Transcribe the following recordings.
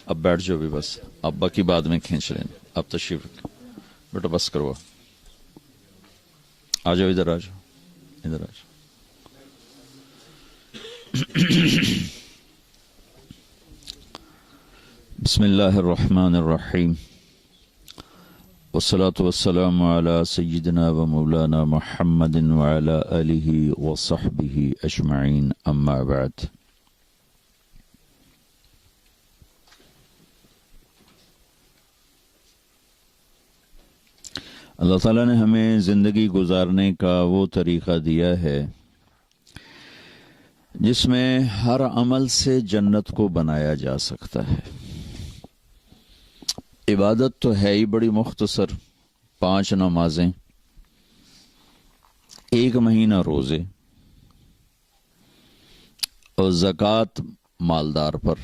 اب بیٹھ جاؤ بھی بس، اب باقی بعد میں کھینچ لینا، اب تشریف رکھ بیٹا، بس کرو، آ جاؤ ادھر، آ جاؤ ادھر، آ جاؤ۔ بسم اللہ الرحمن الرحیم، والصلاة والسلام علی سیدنا و مولانا محمد وعلی آلہ وصحبہ اجمعین، اما بعد۔ اللہ تعالیٰ نے ہمیں زندگی گزارنے کا وہ طریقہ دیا ہے جس میں ہر عمل سے جنت کو بنایا جا سکتا ہے۔ عبادت تو ہے ہی بڑی مختصر، 5 نمازیں، 1 مہینہ روزے، اور زکوٰۃ مالدار پر،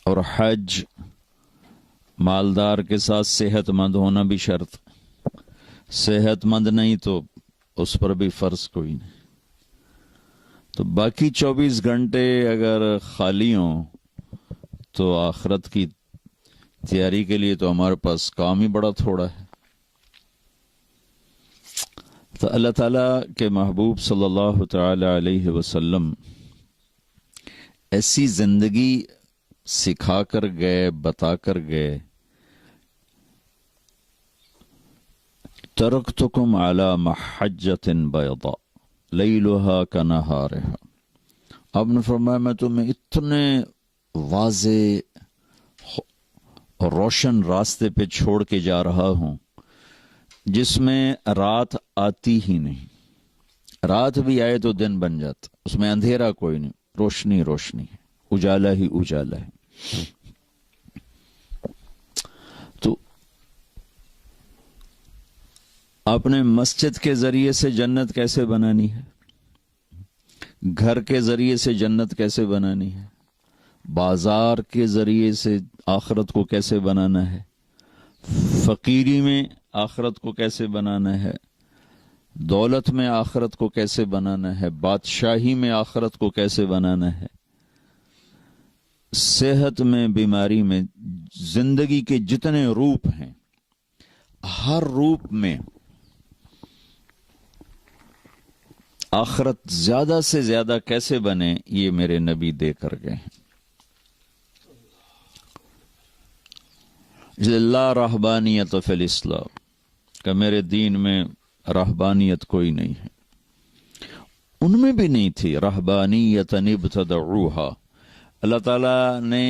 اور حج مالدار کے ساتھ صحت مند ہونا بھی شرط، صحت مند نہیں تو اس پر بھی فرض کوئی نہیں۔ تو باقی 24 گھنٹے اگر خالی ہوں تو آخرت کی تیاری کے لیے تو ہمارے پاس کام ہی بڑا تھوڑا ہے۔ تو اللہ تعالیٰ کے محبوب صلی اللہ تعالی علیہ وسلم ایسی زندگی سکھا کر گئے، بتا کر گئے، ترکتکم علی محجۃ بیضاء لیلها کنہارها۔ آپ نے فرمایا میں تمہیں اتنے واضح اور روشن راستے پہ چھوڑ کے جا رہا ہوں جس میں رات آتی ہی نہیں، رات بھی آئے تو دن بن جاتا، اس میں اندھیرا کوئی نہیں، روشنی روشنی ہے، اجالا ہی اجالا ہے۔ تو آپ نے مسجد کے ذریعے سے جنت کیسے بنانی ہے، گھر کے ذریعے سے جنت کیسے بنانی ہے، بازار کے ذریعے سے آخرت کو کیسے بنانا ہے، فقیری میں آخرت کو کیسے بنانا ہے، دولت میں آخرت کو کیسے بنانا ہے، بادشاہی میں آخرت کو کیسے بنانا ہے، صحت میں، بیماری میں، زندگی کے جتنے روپ ہیں ہر روپ میں آخرت زیادہ سے زیادہ کیسے بنے، یہ میرے نبی دے کر گئے ہیں۔ لا رہبانیت فی الاسلام، کہ میرے دین میں رہبانیت کوئی نہیں ہے، ان میں بھی نہیں تھی۔ رہبانیت ابتدعوہا، اللہ تعالیٰ نے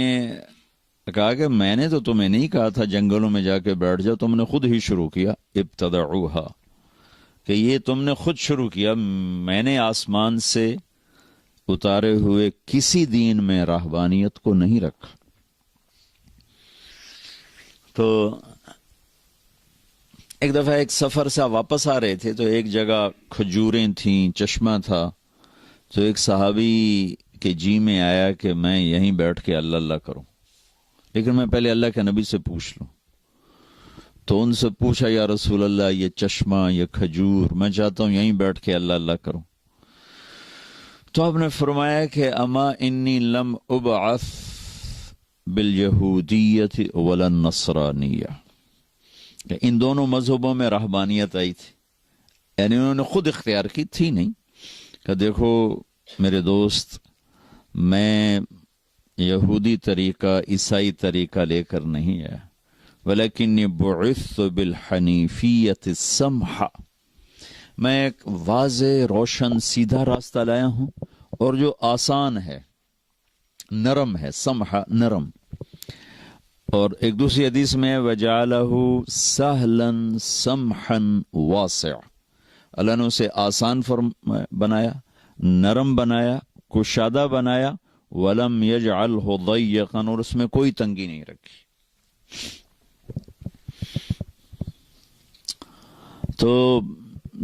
کہا کہ میں نے تو تمہیں نہیں کہا تھا جنگلوں میں جا کے بیٹھ جاؤ، تم نے خود ہی شروع کیا، ابتدعوہا، کہ یہ تم نے خود شروع کیا، میں نے آسمان سے اتارے ہوئے کسی دین میں رہبانیت کو نہیں رکھا۔ تو ایک دفعہ ایک سفر سے واپس آ رہے تھے تو ایک جگہ کھجوریں تھیں، چشمہ تھا، تو ایک صحابی کے جی میں آیا کہ میں یہیں بیٹھ کے اللہ اللہ کروں، لیکن میں پہلے اللہ کے نبی سے پوچھ لوں۔ تو ان سے پوچھا، یا رسول اللہ، یہ چشمہ، یہ کھجور، میں چاہتا ہوں یہیں بیٹھ کے اللہ اللہ کروں۔ تو آپ نے فرمایا کہ اما انی لم ابعث بالیہودیت ولا النصرانیہ، کہ ان دونوں مذہبوں میں رہبانیت آئی تھی، یعنی انہوں نے خود اختیار کی تھی نہیں، کہ دیکھو میرے دوست، میں یہودی طریقہ، عیسائی طریقہ لے کر نہیں آیا، ولیکنی بعثت بالحنیفیت السمحہ، میں ایک واضح، روشن، سیدھا راستہ لایا ہوں، اور جو آسان ہے، نرم ہے، سمحہ نرم۔ اور ایک دوسری حدیث میں وَجَعَلَهُ سَهْلًا سَمْحًا وَاسِعًا، اللہ نے اسے آسان بنایا، نرم بنایا، کشادہ بنایا، وَلَمْ يَجْعَلْهُ ضَيِّقًا، اور اس میں کوئی تنگی نہیں رکھی۔ تو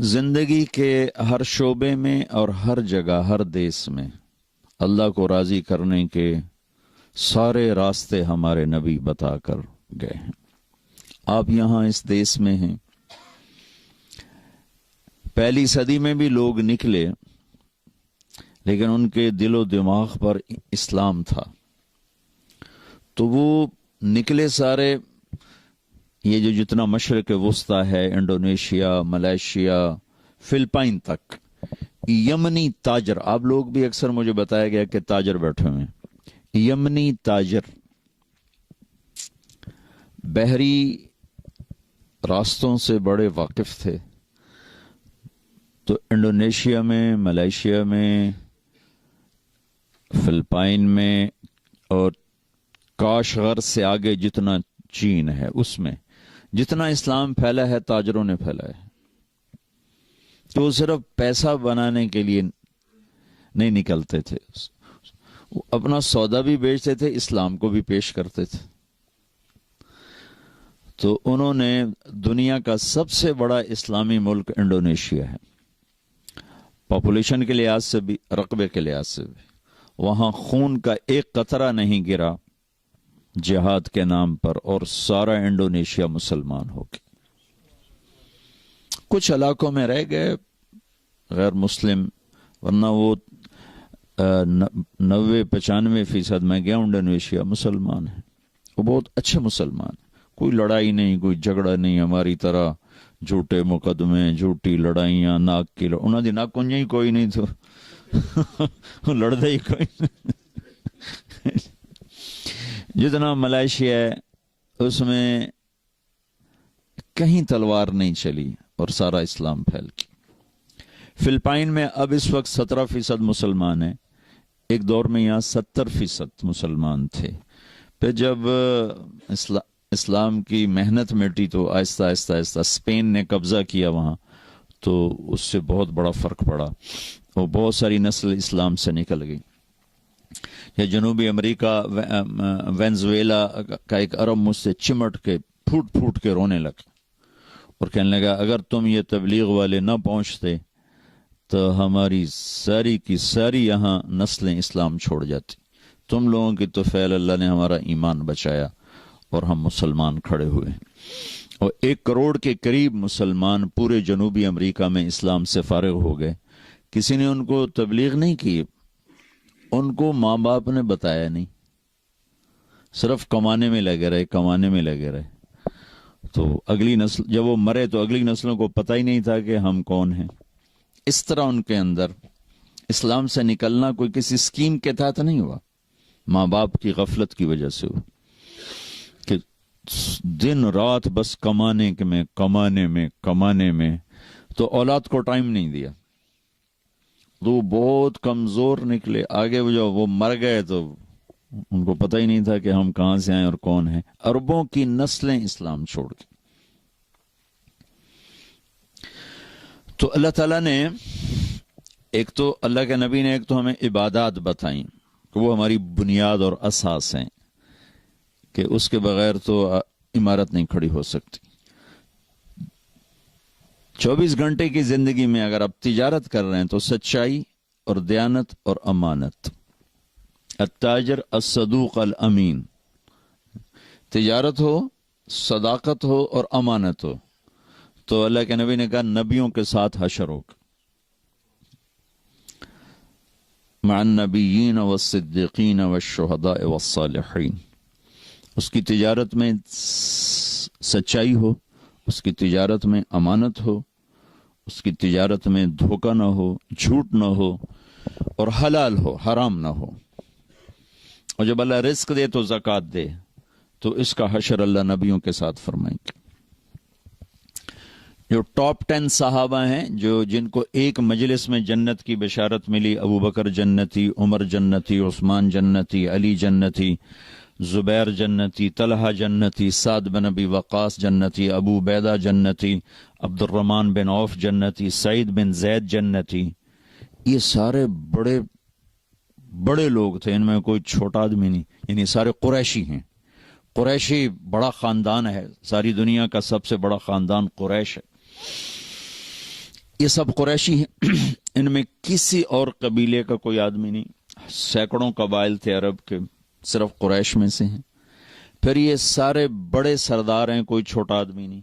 زندگی کے ہر شعبے میں اور ہر جگہ، ہر دیس میں اللہ کو راضی کرنے کے سارے راستے ہمارے نبی بتا کر گئے ہیں۔ آپ یہاں اس دیس میں ہیں، پہلی صدی میں بھی لوگ نکلے، لیکن ان کے دل و دماغ پر اسلام تھا، تو وہ نکلے سارے، یہ جو جتنا مشرق وسطی ہے، انڈونیشیا، ملائیشیا، فلپائن تک، یمنی تاجر، آپ لوگ بھی اکثر مجھے بتایا گیا کہ تاجر بیٹھے ہوئے ہیں، یمنی تاجر بحری راستوں سے بڑے واقف تھے، تو انڈونیشیا میں، ملائیشیا میں، فلپائن میں، اور کاشغر سے آگے جتنا چین ہے، اس میں جتنا اسلام پھیلا ہے تاجروں نے پھیلا ہے۔ تو وہ صرف پیسہ بنانے کے لیے نہیں نکلتے تھے، وہ اپنا سودا بھی بیچتے تھے، اسلام کو بھی پیش کرتے تھے۔ تو انہوں نے دنیا کا سب سے بڑا اسلامی ملک انڈونیشیا ہے، پاپولیشن کے لحاظ سے بھی، رقبے کے لحاظ سے بھی، وہاں خون کا ایک قطرہ نہیں گرا جہاد کے نام پر، اور سارا انڈونیشیا مسلمان ہو گیا۔ کچھ علاقوں میں رہ گئے غیر مسلم، ورنہ وہ 90-95% میں گیا انڈونیشیا مسلمان ہے، وہ بہت اچھے مسلمان ہیں، کوئی لڑائی نہیں، کوئی جھگڑا نہیں ہماری طرح، جھوٹے مقدمے، جھوٹی لڑائیاں، ناک کی انہوں دی ناک کنجی کوئی نہیں تو لڑتا ہی کوئی نہیں۔ جتنا ملائیشیا ہے اس میں کہیں تلوار نہیں چلی اور سارا اسلام پھیل گیا۔ فلپائن میں اب اس وقت 17% مسلمان ہیں، ایک دور میں یہاں 70% مسلمان تھے، پھر جب اسلام کی محنت مٹی تو آہستہ آہستہ آہستہ اسپین نے قبضہ کیا وہاں، تو اس سے بہت بڑا فرق پڑا اور بہت ساری نسل اسلام سے نکل گئی۔ یا جنوبی امریکہ، وینزویلا کا ایک عرب مجھ سے چمٹ کے پھوٹ پھوٹ کے رونے لگا اور کہنے لگا اگر تم یہ تبلیغ والے نہ پہنچتے تو ہماری ساری کی ساری یہاں نسلیں اسلام چھوڑ جاتی، تم لوگوں کی تو فعل اللہ نے ہمارا ایمان بچایا اور ہم مسلمان کھڑے ہوئے، اور 1 کروڑ کے قریب مسلمان پورے جنوبی امریکہ میں اسلام سے فارغ ہو گئے۔ کسی نے ان کو تبلیغ نہیں کی، ان کو ماں باپ نے بتایا نہیں، صرف کمانے میں لگے رہے، کمانے میں لگے رہے۔ تو اگلی نسل جب وہ مرے تو اگلی نسلوں کو پتہ ہی نہیں تھا کہ ہم کون ہیں۔ اس طرح ان کے اندر اسلام سے نکلنا کوئی کسی اسکیم کے تحت نہیں ہوا، ماں باپ کی غفلت کی وجہ سے ہوا کہ دن رات بس کمانے میں تو اولاد کو ٹائم نہیں دیا، تو وہ بہت کمزور نکلے۔ آگے وہ مر گئے تو ان کو پتہ ہی نہیں تھا کہ ہم کہاں سے آئے اور کون ہیں۔ اربوں کی نسلیں اسلام چھوڑ گئی۔ تو اللہ تعالیٰ نے ایک تو اللہ کے نبی نے ایک تو ہمیں عبادات بتائیں کہ وہ ہماری بنیاد اور اساس ہیں، کہ اس کے بغیر تو عمارت نہیں کھڑی ہو سکتی۔ 24 گھنٹے کی زندگی میں اگر آپ تجارت کر رہے ہیں تو سچائی اور دیانت اور امانت، التاجر الصدوق الامین، تجارت ہو، صداقت ہو اور امانت ہو، تو اللہ کے نبی نے کہا نبیوں کے ساتھ حشر ہوگا، مع النبیین والصدیقین والشہداء والصالحین۔ اس کی تجارت میں سچائی ہو، اس کی تجارت میں امانت ہو، اس کی تجارت میں دھوکہ نہ ہو، جھوٹ نہ ہو، اور حلال ہو، حرام نہ ہو۔ اور جب اللہ رزق دے تو زکوٰۃ دے، تو اس کا حشر اللہ نبیوں کے ساتھ فرمائیں گے۔ جو ٹاپ 10 صحابہ ہیں جن کو ایک مجلس میں جنت کی بشارت ملی، ابو بکر جنتی، عمر جنتی، عثمان جنتی، علی جنتی، زبیر جنتی، طلحہ جنتی، سعد بن ابی وقاص جنتی، ابو عبیدہ جنتی، عبد الرحمن بن عوف جنتی، سعید بن زید جنتی۔ یہ سارے بڑے بڑے لوگ تھے، ان میں کوئی چھوٹا آدمی نہیں، یعنی سارے قریشی ہیں۔ قریشی بڑا خاندان ہے، ساری دنیا کا سب سے بڑا خاندان قریش ہے، یہ سب قریشی ہیں۔ ان میں کسی اور قبیلے کا کوئی آدمی نہیں، سینکڑوں قبائل تھے عرب کے، صرف قریش میں سے ہیں۔ پھر یہ سارے بڑے سردار ہیں، کوئی چھوٹا آدمی نہیں۔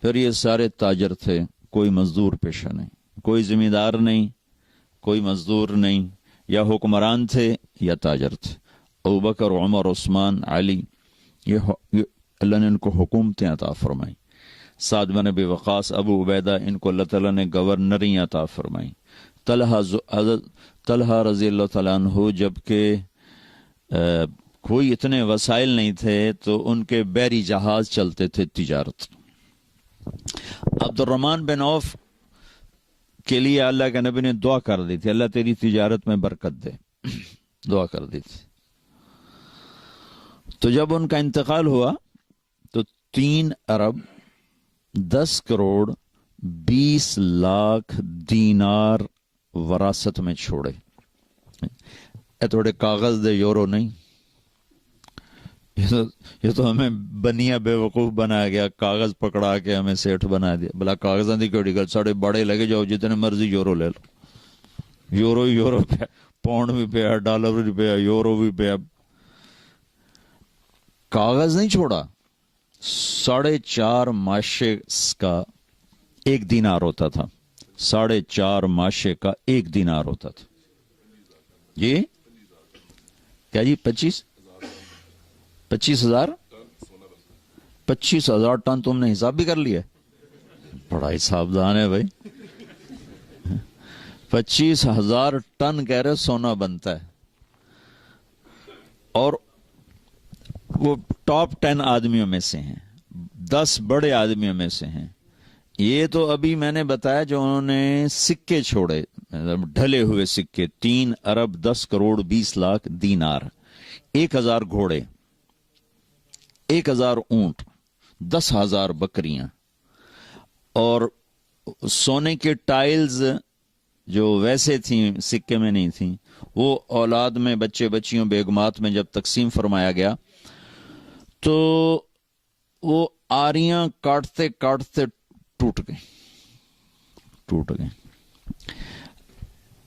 پھر یہ سارے تاجر تھے، کوئی مزدور پیشہ نہیں، کوئی ذمہ دار نہیں، کوئی مزدور نہیں، یا حکمران تھے یا تاجر تھے۔ ابو بکر، عمر، عثمان، علی، یہ اللہ نے ان کو حکومتیں عطا فرمائی. سعد بن ابی وقاص، ابو عبیدہ، ان کو اللہ تعالیٰ نے گورنری عطا فرمائی. طلحہ رضی اللہ تعالیٰ عنہ جبکہ کوئی اتنے وسائل نہیں تھے تو ان کے بحری جہاز چلتے تھے تجارت. عبد الرحمن بن عوف کے لیے اللہ کے نبی نے دعا کر دی تھی، اللہ تیری تجارت میں برکت دے، دعا کر دی تھی. تو جب ان کا انتقال ہوا تو 3 ارب 10 کروڑ 20 لاکھ دینار وراثت میں چھوڑے. اے تھوڑے کاغذ دے یورو نہیں، یہ تو ہمیں بنیا بے وقوف بنایا گیا، کاغذ پکڑا کے ہمیں سیٹھ بنا دیا. بلا کاغذاں دی کیڑی گل، ساڑے بڑے لگے جاؤ جتنے مرضی یورو لے لو. یورو پہ پاؤنڈ بھی پیا، ڈالر بھی پیا، یورو بھی پیا. کاغذ نہیں چھوڑا. 4.5 ماشے کا 1 دینار ہوتا تھا. 4.5 ماشے کا 1 دینار ہوتا تھا. جی کیا جی 25,000 25,000 ٹن تم نے حساب بھی کر لیا؟ بڑا حساب دان ہے بھائی. 25,000 ٹن کہہ رہے سونا بنتا ہے. اور وہ ٹاپ 10 آدمیوں میں سے ہیں، 10 بڑے آدمیوں میں سے ہیں. یہ تو ابھی میں نے بتایا جو انہوں نے سکے چھوڑے، ڈھلے ہوئے سکے. 3 ارب 10 کروڑ 20 لاکھ دینار، 1,000 گھوڑے، 1,000 اونٹ، 10,000 بکریاں، اور سونے کے ٹائلز جو ویسے تھیں سکے میں نہیں تھیں، وہ اولاد میں، بچے بچیوں، بیگمات میں جب تقسیم فرمایا گیا تو وہ آریاں کاٹتے کاٹتے ٹوٹ گئے.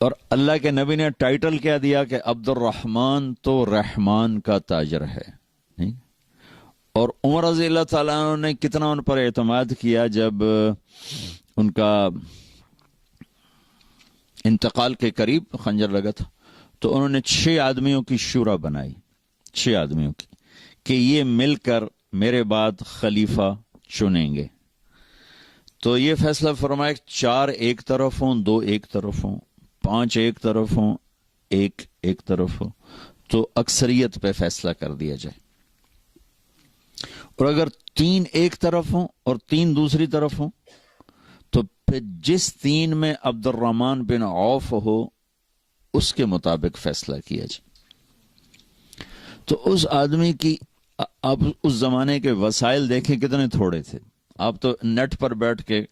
اور اللہ کے نبی نے ٹائٹل کیا دیا کہ عبد الرحمن تو رحمان کا تاجر ہے. اور عمر رضی اللہ تعالیٰ عنہ نے کتنا ان پر اعتماد کیا. جب ان کا انتقال کے قریب خنجر لگا تھا تو انہوں نے 6 آدمیوں کی شورا بنائی، 6 آدمیوں کی، کہ یہ مل کر میرے بعد خلیفہ چنیں گے. تو یہ فیصلہ فرمایا 4 ایک طرف ہوں، 2 ایک طرف ہوں، 5 ایک طرف ہوں، 1 ایک طرف ہو، تو اکثریت پہ فیصلہ کر دیا جائے. اور اگر 3 ایک طرف ہوں اور 3 دوسری طرف ہوں تو پھر جس 3 میں عبد الرحمن بن عوف ہو اس کے مطابق فیصلہ کیا جائے. تو اس آدمی کی اب اس زمانے کے وسائل دیکھیں کتنے تھوڑے تھے. آپ تو نیٹ پر بیٹھ کے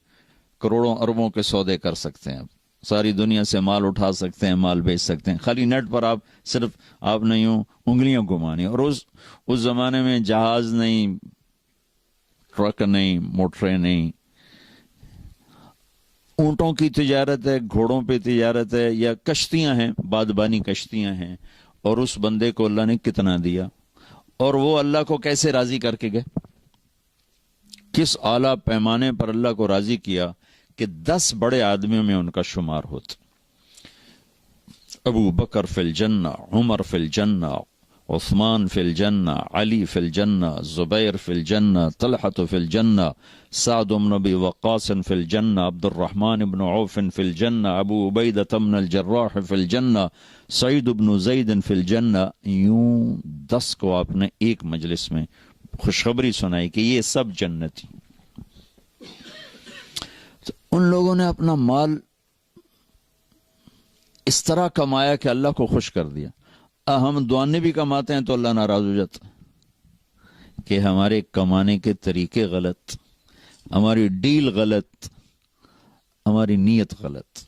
کروڑوں اربوں کے سودے کر سکتے ہیں، ساری دنیا سے مال اٹھا سکتے ہیں، مال بیچ سکتے ہیں. خالی نیٹ پر آپ صرف آپ نے یوں انگلیاں گھمانی. اور اس زمانے میں جہاز نہیں، ٹرک نہیں، موٹریں نہیں، اونٹوں کی تجارت ہے، گھوڑوں پہ تجارت ہے، یا کشتیاں ہیں، بادبانی کشتیاں ہیں. اور اس بندے کو اللہ نے کتنا دیا، اور وہ اللہ کو کیسے راضی کر کے گئے، کس اعلیٰ پیمانے پر اللہ کو راضی کیا کہ 10 بڑے آدمیوں میں ان کا شمار ہوتا. ابو بکر فی الجنہ، عمر فی الجنہ، عثمان فی الجنہ، علی فی الجنہ، زبیر فی الجنہ، طلحۃ فی الجنہ، سعد بن ابی وقاص فی الجنہ، عبد الرحمن بن عوف فی الجنہ، ابو عبیدہ بن الجراح فی الجنہ، سعید بن زید فی الجنہ. یوں 10 کو آپ نے ایک مجلس میں خوشخبری سنائی کہ یہ سب جنتی. تو ان لوگوں نے اپنا مال اس طرح کمایا کہ اللہ کو خوش کر دیا. ہم دعانے بھی کماتے ہیں تو اللہ ناراض ہو جاتا کہ ہمارے کمانے کے طریقے غلط، ہماری ڈیل غلط، ہماری نیت غلط.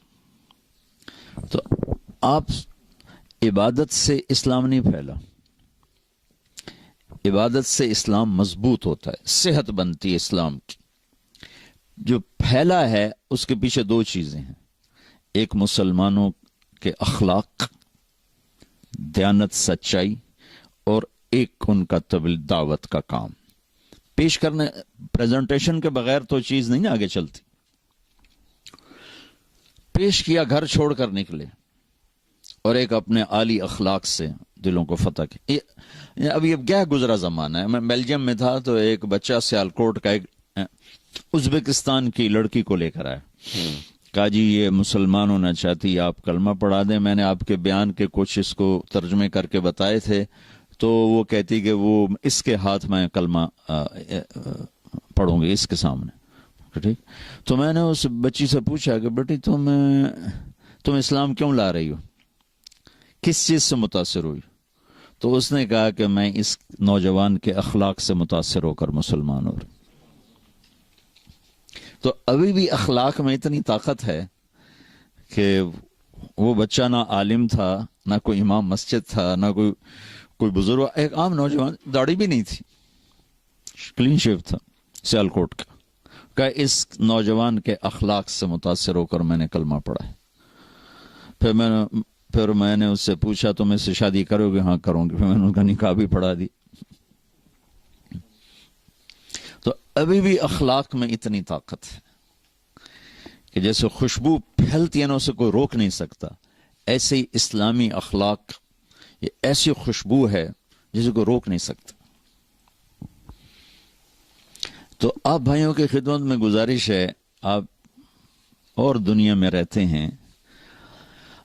تو آپ عبادت سے اسلام نہیں پھیلا، عبادت سے اسلام مضبوط ہوتا ہے، صحت بنتی ہے اسلام کی. جو پھیلا ہے اس کے پیچھے 2 چیزیں ہیں، ایک مسلمانوں کے اخلاق، دیانت، سچائی، اور ایک ان کا دعوت کا کام پیش کرنے. پریزنٹیشن کے بغیر تو چیز نہیں آگے چلتی. پیش کیا، گھر چھوڑ کر نکلے، اور ایک اپنے عالی اخلاق سے دلوں کو فتح کی. اب یہ کیا گزرا زمانہ ہے. میں بیلجیم میں تھا تو ایک بچہ سیالکوٹ کا ایک ازبکستان کی لڑکی کو لے کر آیا. کہا جی یہ مسلمان ہونا چاہتی، آپ کلمہ پڑھا دیں. میں نے آپ کے بیان کے کچھ اس کو ترجمے کر کے بتائے تھے تو وہ کہتی کہ وہ اس کے ہاتھ میں کلمہ پڑھوں گی اس کے سامنے. ٹھیک. تو میں نے اس بچی سے پوچھا کہ بیٹی تم اسلام کیوں لا رہی ہو، کس چیز سے متاثر ہوئی؟ تو اس نے کہا کہ میں اس نوجوان کے اخلاق سے متاثر ہو کر مسلمان ہو رہی. تو ابھی بھی اخلاق میں اتنی طاقت ہے کہ وہ بچہ نہ عالم تھا، نہ کوئی امام مسجد تھا، نہ کوئی بزرگ، ایک عام نوجوان، داڑھی بھی نہیں تھی، کلین شیو تھا، سیالکوٹ کا. کہ اس نوجوان کے اخلاق سے متاثر ہو کر میں نے کلمہ پڑھا ہے. پھر میں نے اس سے پوچھا تم اس سے شادی کرو گے؟ ہاں کروں گی. پھر میں نے ان کا نکاح بھی پڑھا دی. تو ابھی بھی اخلاق میں اتنی طاقت ہے کہ جیسے خوشبو پھیلتی ہے نا اسے کوئی روک نہیں سکتا، ایسے ہی اسلامی اخلاق یہ ایسی خوشبو ہے جسے کوئی روک نہیں سکتا. تو آپ بھائیوں کی خدمت میں گزارش ہے، آپ اور دنیا میں رہتے ہیں،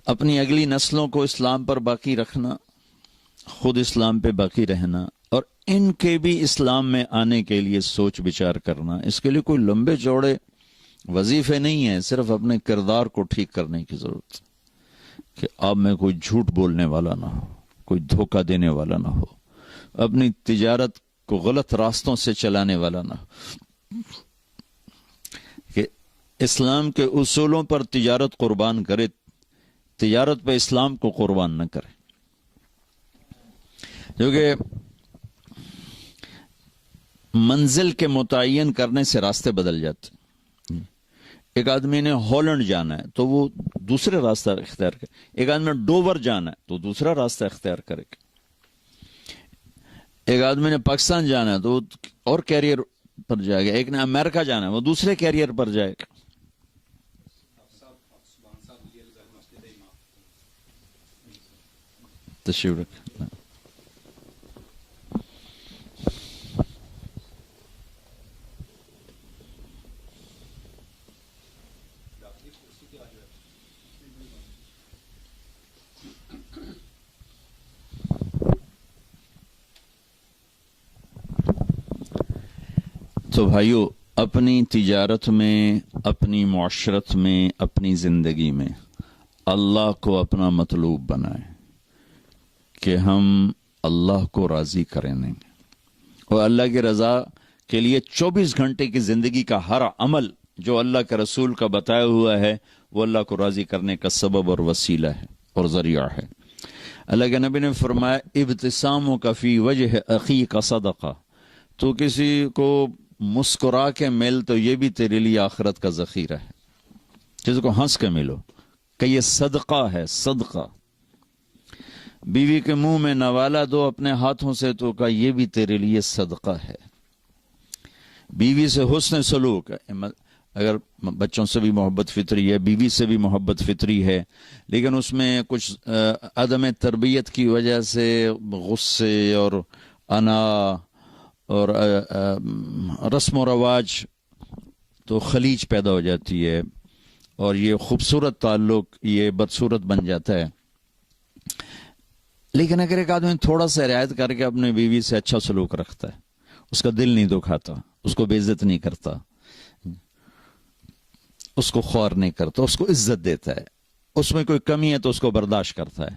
اپنی اگلی نسلوں کو اسلام پر باقی رکھنا، خود اسلام پہ باقی رہنا، اور ان کے بھی اسلام میں آنے کے لیے سوچ بچار کرنا. اس کے لیے کوئی لمبے چوڑے وظیفے نہیں ہیں، صرف اپنے کردار کو ٹھیک کرنے کی ضرورت ہے کہ آپ میں کوئی جھوٹ بولنے والا نہ ہو، کوئی دھوکہ دینے والا نہ ہو، اپنی تجارت کو غلط راستوں سے چلانے والا نہ ہو، کہ اسلام کے اصولوں پر تجارت قربان کرے، تجارت پہ اسلام کو قربان نہ کرے. کیونکہ منزل کے متعین کرنے سے راستے بدل جاتے. ایک آدمی نے ہالینڈ جانا ہے تو وہ دوسرے راستہ اختیار کرے، ایک آدمی نے ڈوور جانا ہے تو دوسرا راستہ اختیار کرے گا، ایک آدمی نے پاکستان جانا ہے تو وہ اور کیریئر پر جائے گا، ایک نے امریکہ جانا ہے وہ دوسرے کیریئر پر جائے گا. تشریف رکھ. تو بھائیو، اپنی تجارت میں، اپنی معاشرت میں، اپنی زندگی میں اللہ کو اپنا مطلوب بنائیں کہ ہم اللہ کو راضی کریں گے، اور اللہ کی رضا کے لیے 24 گھنٹے کی زندگی کا ہر عمل جو اللہ کے رسول کا بتایا ہوا ہے وہ اللہ کو راضی کرنے کا سبب اور وسیلہ ہے اور ذریعہ ہے. اللہ کے نبی نے فرمایا ابتساموں کا فی وجہ اخی کا صدقہ، تو کسی کو مسکرا کے مل تو یہ بھی تیرے لیے آخرت کا ذخیرہ ہے. کسی کو ہنس کے ملو کہ یہ صدقہ ہے، صدقہ. بیوی کے منہ میں نوالا دو اپنے ہاتھوں سے تو کہ یہ بھی تیرے لیے صدقہ ہے. بیوی سے حسن سلوک، اگر بچوں سے بھی محبت فطری ہے، بیوی سے بھی محبت فطری ہے، لیکن اس میں کچھ عدم تربیت کی وجہ سے غصے اور انا اور رسم و رواج تو خلیج پیدا ہو جاتی ہے اور یہ خوبصورت تعلق یہ بدصورت بن جاتا ہے. لیکن اگر ایک آدمی تھوڑا سا رعایت کر کے اپنے بیوی سے اچھا سلوک رکھتا ہے، اس کا دل نہیں دکھاتا، اس کو بے عزت نہیں کرتا، اس کو خوار نہیں کرتا، اس کو عزت دیتا ہے، اس میں کوئی کمی ہے تو اس کو برداشت کرتا ہے،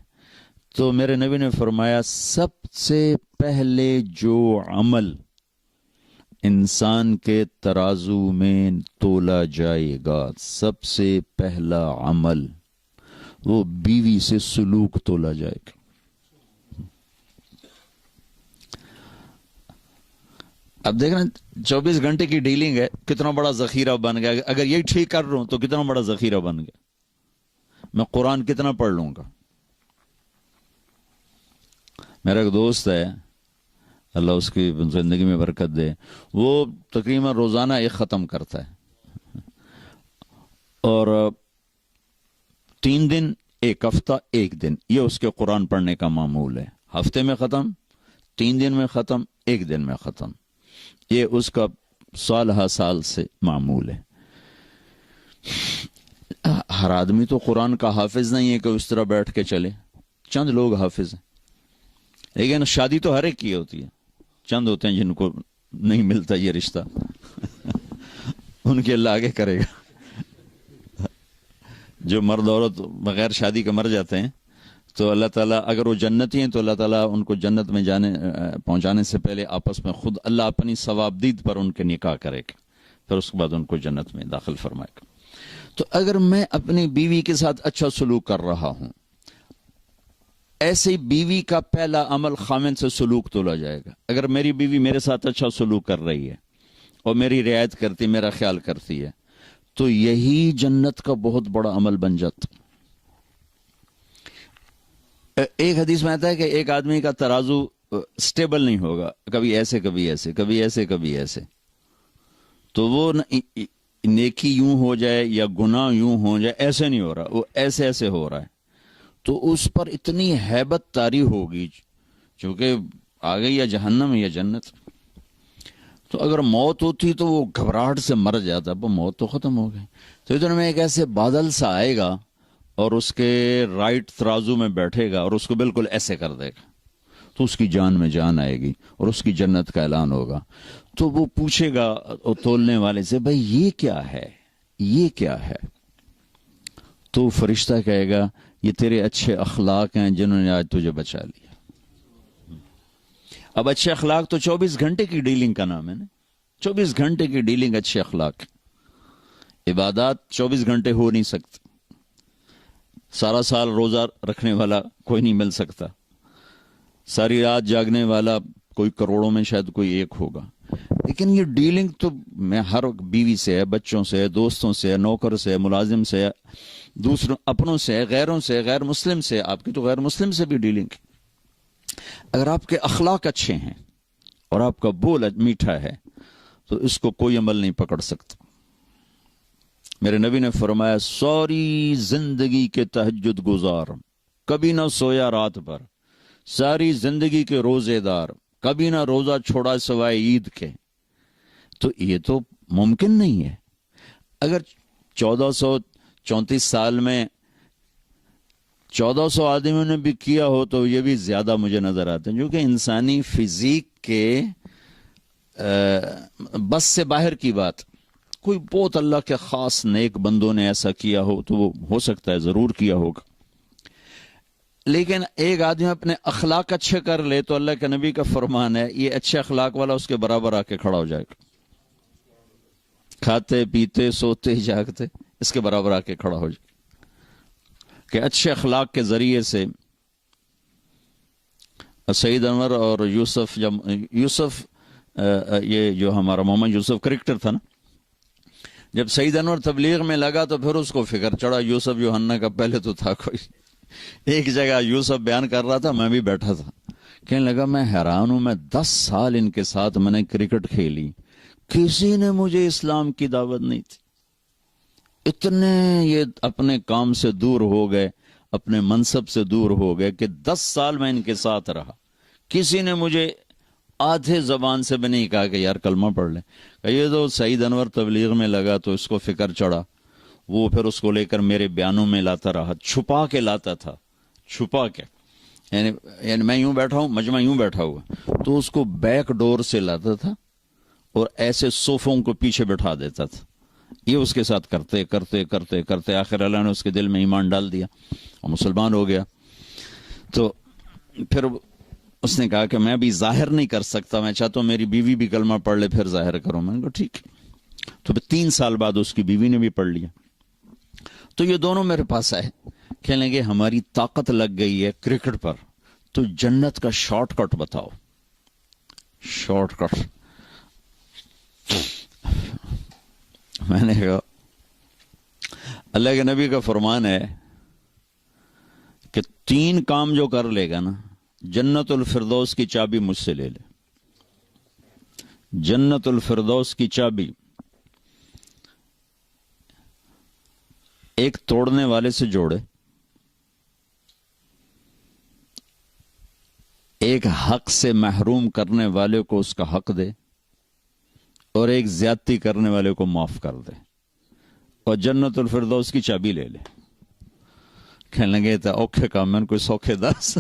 تو میرے نبی نے فرمایا سب سے پہلے جو عمل انسان کے ترازو میں تولا جائے گا، سب سے پہلا عمل وہ بیوی سے سلوک تولا جائے گا. اب دیکھ رہے ہیں 24 گھنٹے کی ڈیلنگ ہے، کتنا بڑا ذخیرہ بن گیا. اگر یہی ٹھیک کر رہا ہوں تو کتنا بڑا ذخیرہ بن گیا. میں قرآن کتنا پڑھ لوں گا. میرا ایک دوست ہے، اللہ اس کی زندگی میں برکت دے، وہ تقریباً روزانہ ایک ختم کرتا ہے، اور 3 دن ایک ہفتہ ایک دن، یہ اس کے قرآن پڑھنے کا معمول ہے۔ ہفتے میں ختم، 3 دن میں ختم، 1 دن میں ختم، یہ اس کا سال ہر سال سے معمول ہے۔ ہر آدمی تو قرآن کا حافظ نہیں ہے کہ اس طرح بیٹھ کے چلے، چند لوگ حافظ ہیں، لیکن شادی تو ہر ایک کی ہوتی ہے، چند ہوتے ہیں جن کو نہیں ملتا یہ رشتہ ان کے اللہ آگے کرے گا۔ جو مرد عورت بغیر شادی کے مر جاتے ہیں تو اللہ تعالیٰ، اگر وہ جنتی ہیں تو اللہ تعالیٰ ان کو جنت میں پہنچانے سے پہلے آپس میں خود اللہ اپنی ثوابدید پر ان کے نکاح کرے گا، پھر اس کے بعد ان کو جنت میں داخل فرمائے گا۔ تو اگر میں اپنی بیوی کے ساتھ اچھا سلوک کر رہا ہوں، ایسے بیوی کا پہلا عمل خامن سے سلوک تولا جائے گا۔ اگر میری بیوی میرے ساتھ اچھا سلوک کر رہی ہے اور میری رعایت کرتی، میرا خیال کرتی ہے، تو یہی جنت کا بہت بڑا عمل بن جاتا۔ ایک حدیث میں آتا ہے کہ ایک آدمی کا ترازو سٹیبل نہیں ہوگا، کبھی ایسے کبھی ایسے، کبھی ایسے کبھی ایسے، تو وہ نیکی یوں ہو جائے یا گناہ یوں ہو جائے، ایسے نہیں ہو رہا، وہ ایسے ایسے ہو رہا ہے، تو اس پر اتنی ہیبت طاری ہوگی چونکہ آ گئی یا جہنم یا جنت۔ تو اگر موت ہوتی تو وہ گھبراہٹ سے مر جاتا، وہ موت تو ختم ہو گئی۔ تو ادھر میں ایک ایسے بادل سا آئے گا اور اس کے رائٹ ترازو میں بیٹھے گا اور اس کو بالکل ایسے کر دے گا، تو اس کی جان میں جان آئے گی اور اس کی جنت کا اعلان ہوگا۔ تو وہ پوچھے گا تولنے والے سے، بھائی یہ کیا ہے، یہ کیا ہے؟ تو فرشتہ کہے گا یہ تیرے اچھے اخلاق ہیں جنہوں نے آج تجھے بچا لیا۔ اب اچھے اخلاق تو 24 گھنٹے کی ڈیلنگ کا نام ہے نا، 24 گھنٹے کی ڈیلنگ اچھے اخلاق۔ عبادات 24 گھنٹے ہو نہیں سکتی، سارا سال روزہ رکھنے والا کوئی نہیں مل سکتا، ساری رات جاگنے والا کوئی کروڑوں میں شاید کوئی ایک ہوگا، لیکن یہ ڈیلنگ تو میں ہر بیوی سے ہے، بچوں سے ہے، دوستوں سے ہے، نوکر سے ہے، ملازم سے ہے، دوسروں اپنوں سے ہے، غیروں سے، غیر مسلم سے، آپ کی تو غیر مسلم سے بھی ڈیلنگ۔ اگر آپ کے اخلاق اچھے ہیں اور آپ کا بول میٹھا ہے تو اس کو کوئی عمل نہیں پکڑ سکتا۔ میرے نبی نے فرمایا، ساری زندگی کے تہجد گزار، کبھی نہ سویا رات بھر، ساری زندگی کے روزے دار، کبھی نہ روزہ چھوڑا سوائے عید کے، تو یہ تو ممکن نہیں ہے۔ اگر 1434 سال میں 1400 آدمیوں نے بھی کیا ہو تو یہ بھی زیادہ مجھے نظر آتے ہیں، کیونکہ انسانی فزیک کے بس سے باہر کی بات۔ کوئی بہت اللہ کے خاص نیک بندوں نے ایسا کیا ہو تو وہ ہو سکتا ہے ضرور کیا ہوگا، لیکن ایک آدمی اپنے اخلاق اچھے کر لے تو اللہ کے نبی کا فرمان ہے یہ اچھے اخلاق والا اس کے برابر آ کے کھڑا ہو جائے گا، کھاتے پیتے سوتے جاگتے اس کے برابر آ کے کھڑا ہو جائے گا، کہ اچھے اخلاق کے ذریعے سے سعید انور اور یوسف یہ جو ہمارا محمد یوسف کرکٹر تھا نا، جب سعید انور تبلیغ میں لگا تو پھر اس کو فکر چڑھا، یوسف یوحنا کا پہلے تو تھا کوئی۔ ایک جگہ یوسف بیان کر رہا تھا، میں بھی بیٹھا تھا، کہنے لگا میں حیران ہوں، میں 10 سال ان کے ساتھ میں نے کرکٹ کھیلی، کسی نے مجھے اسلام کی دعوت نہیں تھی، اتنے یہ اپنے کام سے دور ہو گئے، اپنے منصب سے دور ہو گئے کہ 10 سال میں ان کے ساتھ رہا، کسی نے مجھے آدھے زبان سے بھی نہیں کہا کہ یار کلمہ پڑھ لیں۔ یہ تو سعید انور تبلیغ میں لگا تو اس کو فکر چڑھا، وہ پھر اس کو لے کر میرے بیانوں میں لاتا رہا، چھپا کے لاتا تھا، چھپا کے، یعنی میں یوں بیٹھا ہوں، مجمع یوں بیٹھا ہوا تو اس کو بیک ڈور سے لاتا تھا اور ایسے صوفوں کو پیچھے بٹھا دیتا تھا۔ یہ اس کے ساتھ کرتے کرتے کرتے کرتے آخر اللہ نے اس کے دل میں ایمان ڈال دیا اور مسلمان ہو گیا۔ تو پھر اس نے کہا کہ میں بھی ظاہر نہیں کر سکتا، میں چاہتا ہوں میری بیوی بھی کلمہ پڑھ لے پھر ظاہر کروں۔ میں نے کہا ٹھیک۔ تو پھر 3 سال بعد اس کی بیوی نے بھی پڑھ لیا۔ تو یہ دونوں میرے پاس آئے، کہنے لگے ہماری طاقت لگ گئی ہے کرکٹ پر، تو جنت کا شارٹ کٹ بتاؤ۔ Shortcut? میں نے کہا اللہ کے نبی کا فرمان ہے کہ 3 کام جو کر لے گا نا، جنت الفردوس کی چابی مجھ سے لے لے۔ جنت الفردوس کی چابی ایک توڑنے والے سے جوڑے، ایک حق سے محروم کرنے والے کو اس کا حق دے اور ایک زیادتی کرنے والے کو معاف کر دے اور جنت الفردوس کی چابی لے لے. کہنے لگے تو اوکھے کام میں کوئی سوکھے دس.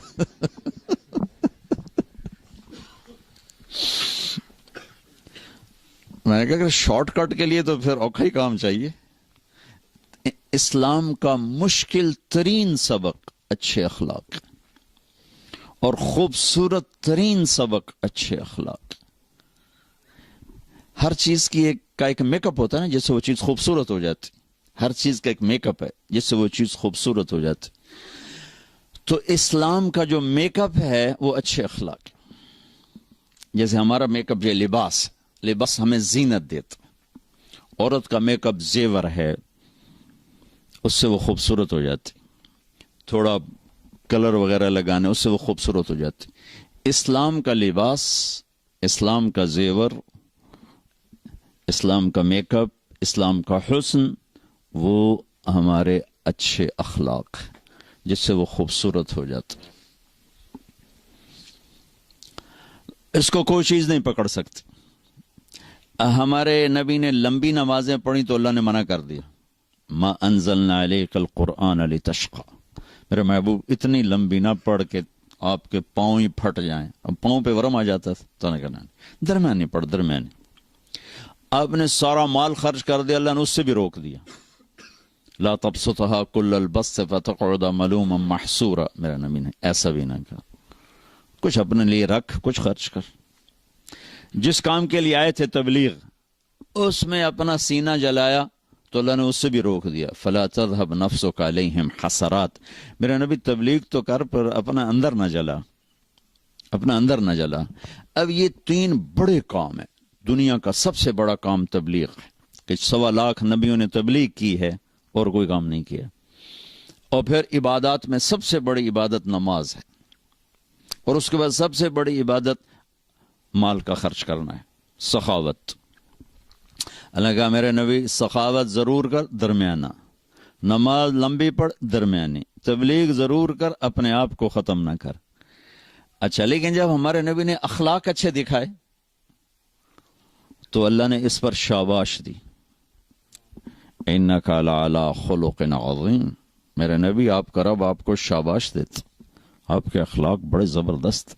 میں نے کہا کہ شارٹ کٹ کے لیے تو پھر اوکھا ہی کام چاہیے. اسلام کا مشکل ترین سبق اچھے اخلاق اور خوبصورت ترین سبق اچھے اخلاق. ہر چیز کی ایک میک اپ ہوتا ہے نا جس سے وہ چیز خوبصورت ہو جاتی. ہر چیز کا ایک میک اپ ہے جس سے وہ چیز خوبصورت ہو جاتی. تو اسلام کا جو میک اپ ہے وہ اچھے اخلاق. جیسے ہمارا میک اپ یہ لباس ہمیں زینت دیتا. عورت کا میک اپ زیور ہے, اس سے وہ خوبصورت ہو جاتی. تھوڑا کلر وغیرہ لگانے اس سے وہ خوبصورت ہو جاتی. اسلام کا لباس, اسلام کا زیور, اسلام کا میک اپ, اسلام کا حسن وہ ہمارے اچھے اخلاق جس سے وہ خوبصورت ہو جاتا. اس کو کوئی چیز نہیں پکڑ سکتی. ہمارے نبی نے لمبی نمازیں پڑھی تو اللہ نے منع کر دیا. ما انزلنا علیک القرآن لتشقى. میرے محبوب اتنی لمبی نہ پڑھ کے آپ کے پاؤں ہی پھٹ جائیں. اب پاؤں پہ ورم آ جاتا تو نے کہنا درمیانی پڑھ درمیانی. آپ نے سارا مال خرچ کر دیا, اللہ نے اس سے بھی روک دیا. لا تبسطها كل البسط فتقعد ملوما محسورا. میرا نبی نے ایسا بھی نہ کہا. کچھ اپنے لیے رکھ, کچھ خرچ کر. جس کام کے لیے آئے تھے تبلیغ, اس میں اپنا سینہ جلایا تو اللہ نے اس سے بھی روک دیا. فلا تذهب نفسك عليهم حسرات. میرا نبی تبلیغ تو کر پر اپنا اندر نہ جلا, اپنا اندر نہ جلا. اب یہ تین بڑے کام ہیں. دنیا کا سب سے بڑا کام تبلیغ ہے کہ 1.25 لاکھ نبیوں نے تبلیغ کی ہے اور کوئی کام نہیں کیا. اور پھر عبادات میں سب سے بڑی عبادت نماز ہے, اور اس کے بعد سب سے بڑی عبادت مال کا خرچ کرنا ہے, سخاوت. اللہ کہا میرے نبی سخاوت ضرور کر درمیانہ, نماز لمبی پڑھ درمیانی, تبلیغ ضرور کر, اپنے آپ کو ختم نہ کر. اچھا, لیکن جب ہمارے نبی نے اخلاق اچھے دکھائے تو اللہ نے اس پر شاباش دی. انک لعلی خلق عظیم. میرے نبی آپ کا رب آپ کو شاباش دیتا, آپ کے اخلاق بڑے زبردست.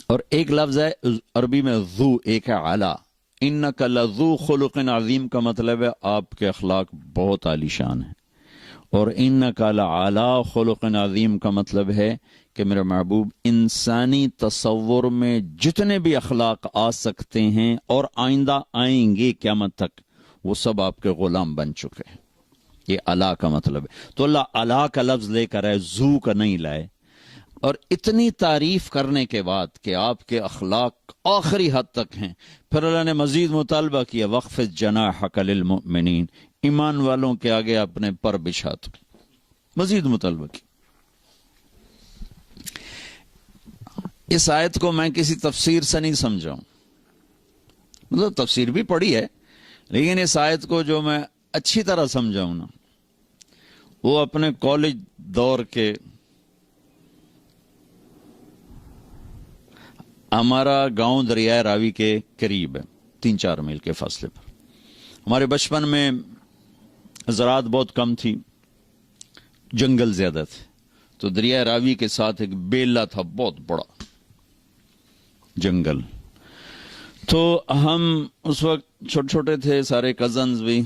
اور ایک لفظ ہے عربی میں ذو, ایک ہے اعلی. انک لذو خلق عظیم کا مطلب ہے آپ کے اخلاق بہت عالی شان ہیں. اور انک لعلی خلق عظیم کا مطلب ہے کہ میرے محبوب انسانی تصور میں جتنے بھی اخلاق آ سکتے ہیں اور آئندہ آئیں گے قیامت تک, وہ سب آپ کے غلام بن چکے ہیں. یہ اللہ کا مطلب ہے. تو اللہ اللہ کا لفظ لے کر آئے, زو کا نہیں لائے. اور اتنی تعریف کرنے کے بعد کہ آپ کے اخلاق آخری حد تک ہیں, پھر اللہ نے مزید مطالبہ کیا وَخْفِضْ جَنَاحَكَ لِلْمُؤْمِنِينَ. ایمان والوں کے آگے اپنے پر بچھا دو. مزید مطالبہ کیا. اس آیت کو میں کسی تفسیر سے نہیں سمجھاؤں, مطلب تفسیر بھی پڑھی ہے, لیکن اس آیت کو جو میں اچھی طرح سمجھاؤں نا, وہ اپنے کالج دور کے, ہمارا گاؤں دریائے راوی کے قریب ہے, 3-4 میل کے فاصلے پر. ہمارے بچپن میں زراعت بہت کم تھی, جنگل زیادہ تھے, تو دریائے راوی کے ساتھ ایک بیلا تھا, بہت بڑا جنگل. تو ہم اس وقت چھوٹے چھوٹے تھے, سارے کزنز بھی,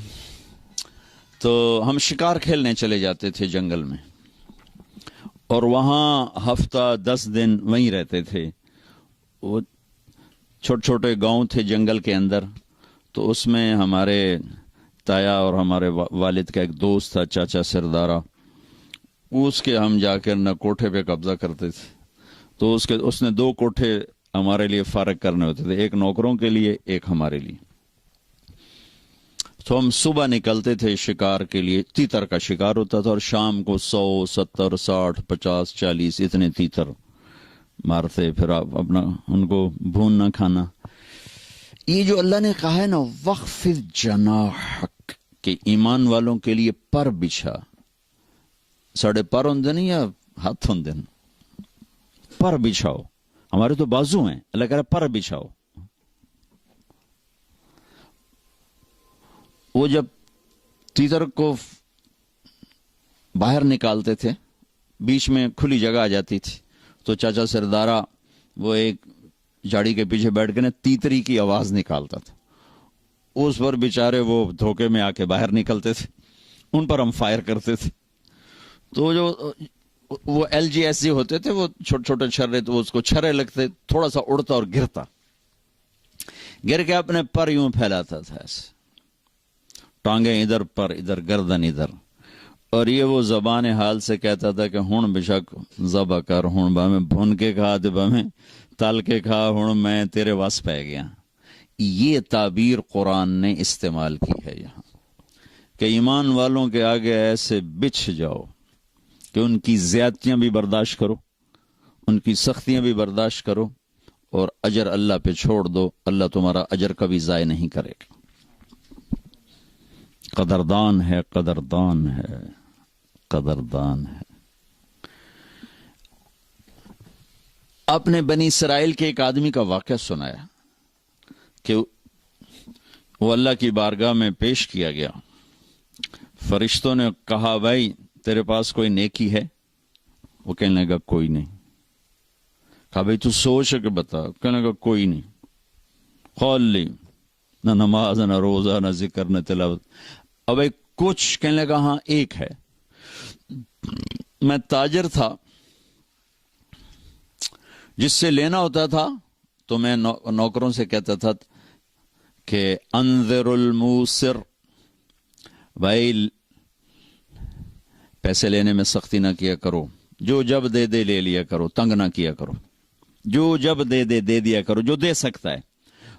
تو ہم شکار کھیلنے چلے جاتے تھے جنگل میں, اور وہاں ہفتہ 10 دن وہیں رہتے تھے. وہ چھوٹے چھوٹے گاؤں تھے جنگل کے اندر, تو اس میں ہمارے تایا اور ہمارے والد کا ایک دوست تھا چاچا سردارا, اس کے ہم جا کر نہ کوٹھے پہ قبضہ کرتے تھے. تو اس نے 2 کوٹھے ہمارے لیے فارغ کرنے ہوتے تھے, ایک نوکروں کے لیے, ایک ہمارے لیے. تو ہم صبح نکلتے تھے شکار کے لیے, تیتر کا شکار ہوتا تھا, اور شام کو 100, 70, 60, 50, 40 اتنے تیتر مارتے, پھر آپ اپنا ان کو بھوننا کھانا. یہ جو اللہ نے کہا ہے نا وَخْفِضْ جَنَاحَكَ, کہ ایمان والوں کے لیے پر بچھا, ساڑھے پر ہوندے نہیں یا ہاتھ ہوندے, پر بچھاؤ. ہمارے تو بازو ہیں, اللہ کہہ رہا پر بچھاؤ. وہ جب تیتر کو باہر نکالتے تھے, بیچ میں کھلی جگہ آ جاتی تھی, تو چاچا سردارا وہ ایک جھاڑی کے پیچھے بیٹھ کے نا تیتری کی آواز نکالتا تھا. اس پر بیچارے وہ دھوکے میں آ کے باہر نکلتے تھے, ان پر ہم فائر کرتے تھے. تو جو وہ LGS ہوتے تھے, وہ چھوٹے چھوٹے چھرے, تو اس کو چھرے لگتے, تھوڑا سا اڑتا اور گرتا, گر کے اپنے پر یوں پھیلاتا تھا ایسے, ٹانگیں ادھر پر ادھر, گردن ادھر, اور یہ وہ زبان حال سے کہتا تھا کہ ہن بشک ذبح کر, ہن بھاویں بھن کے کھا تے بھاویں تل کے کھا, ہن میں تیرے وس پہ گیا. یہ تعبیر قرآن نے استعمال کی ہے یہاں, کہ ایمان والوں کے آگے ایسے بچھ جاؤ کہ ان کی زیادتیاں بھی برداشت کرو, ان کی سختیاں بھی برداشت کرو, اور اجر اللہ پہ چھوڑ دو. اللہ تمہارا اجر کبھی ضائع نہیں کرے گا. قدردان ہے, قدردان ہے, قدردان ہے. آپ نے بنی اسرائیل کے ایک آدمی کا واقعہ سنایا کہ وہ اللہ کی بارگاہ میں پیش کیا گیا. فرشتوں نے کہا بھائی تیرے پاس کوئی نیکی ہے؟ وہ کہنے لگا کوئی نہیں. کہا بھائی تو سوچ کے بتا. کہنے لگا کوئی نہیں. خالی نہ نماز, نہ روزہ, نہ ذکر, نہ تلاوت. اب ایک کچھ کہنے لگا ہاں ایک ہے. میں تاجر تھا, جس سے لینا ہوتا تھا تو میں نوکروں سے کہتا تھا کہ انذر الموسر, بھائی پیسے لینے میں سختی نہ کیا کرو, جو جب دے دے لے لیا کرو, تنگ نہ کیا کرو, جو جب دے دے دے دیا کرو, جو دے سکتا ہے.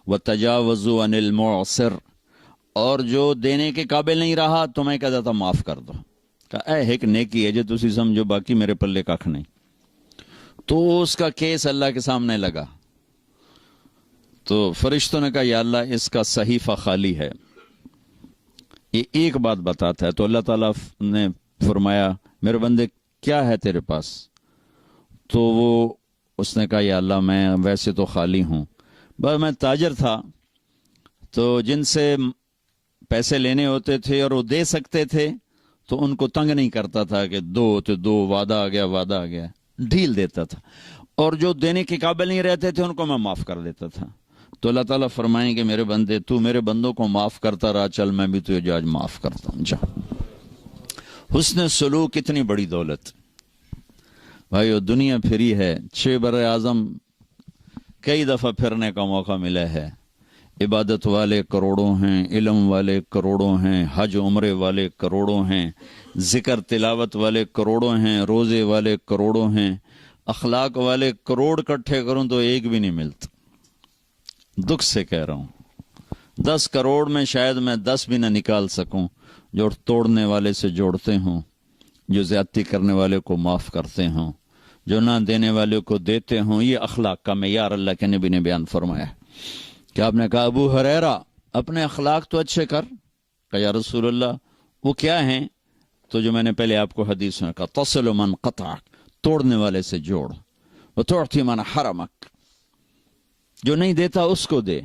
وَتَجَاوَزُوا عَنِ الْمُعْسِرِ, اور جو دینے کے قابل نہیں رہا تو میں کہتا تھا معاف کر دو. کہا اے ایک نیکی ہے جو تسی سمجھو, باقی میرے پلے کھ نہیں. تو اس کا کیس اللہ کے سامنے لگا. تو فرشتوں نے کہا یا اللہ اس کا صحیفہ خالی ہے, یہ ایک بات بتاتا ہے. تو اللہ تعالیٰ نے فرمایا میرے بندے کیا ہے تیرے پاس؟ تو وہ اس نے کہا یا اللہ میں ویسے تو خالی ہوں, بس میں تاجر تھا, تو جن سے پیسے لینے ہوتے تھے اور وہ دے سکتے تھے تو ان کو تنگ نہیں کرتا تھا کہ دو تو دو, وعدہ آ گیا وعدہ آ گیا, ڈھیل دیتا تھا. اور جو دینے کے قابل نہیں رہتے تھے ان کو میں معاف کر دیتا تھا. تو اللہ تعالیٰ فرمائیں گے میرے بندے تو میرے بندوں کو معاف کرتا رہا, چل میں بھی تجھے آج معاف کرتا ہوں, جا. حسن سلوک کتنی بڑی دولت بھائیو. دنیا پھری ہے, 6 بر اعظم کئی دفعہ پھرنے کا موقع ملا ہے. عبادت والے کروڑوں ہیں, علم والے کروڑوں ہیں, حج عمرے والے کروڑوں ہیں, ذکر تلاوت والے کروڑوں ہیں, روزے والے کروڑوں ہیں, اخلاق والے کروڑ اکٹھے کروں تو ایک بھی نہیں ملتا. دکھ سے کہہ رہا ہوں, 10 کروڑ میں شاید میں 10 بھی نہ نکال سکوں جو توڑنے والے سے جوڑتے ہوں, جو زیادتی کرنے والے کو معاف کرتے ہوں, جو نہ دینے والے کو دیتے ہوں. یہ اخلاق کا معیار اللہ کے نبی نے بیان فرمایا. کہ آپ نے کہا ابو ہریرہ اپنے اخلاق تو اچھے کر. کہ یا رسول اللہ وہ کیا ہیں؟ تو جو میں نے پہلے آپ کو حدیث میں کہا, تصل من قطعک, توڑنے والے سے جوڑ, وتعطی من حرمک, جو نہیں دیتا اس کو دے,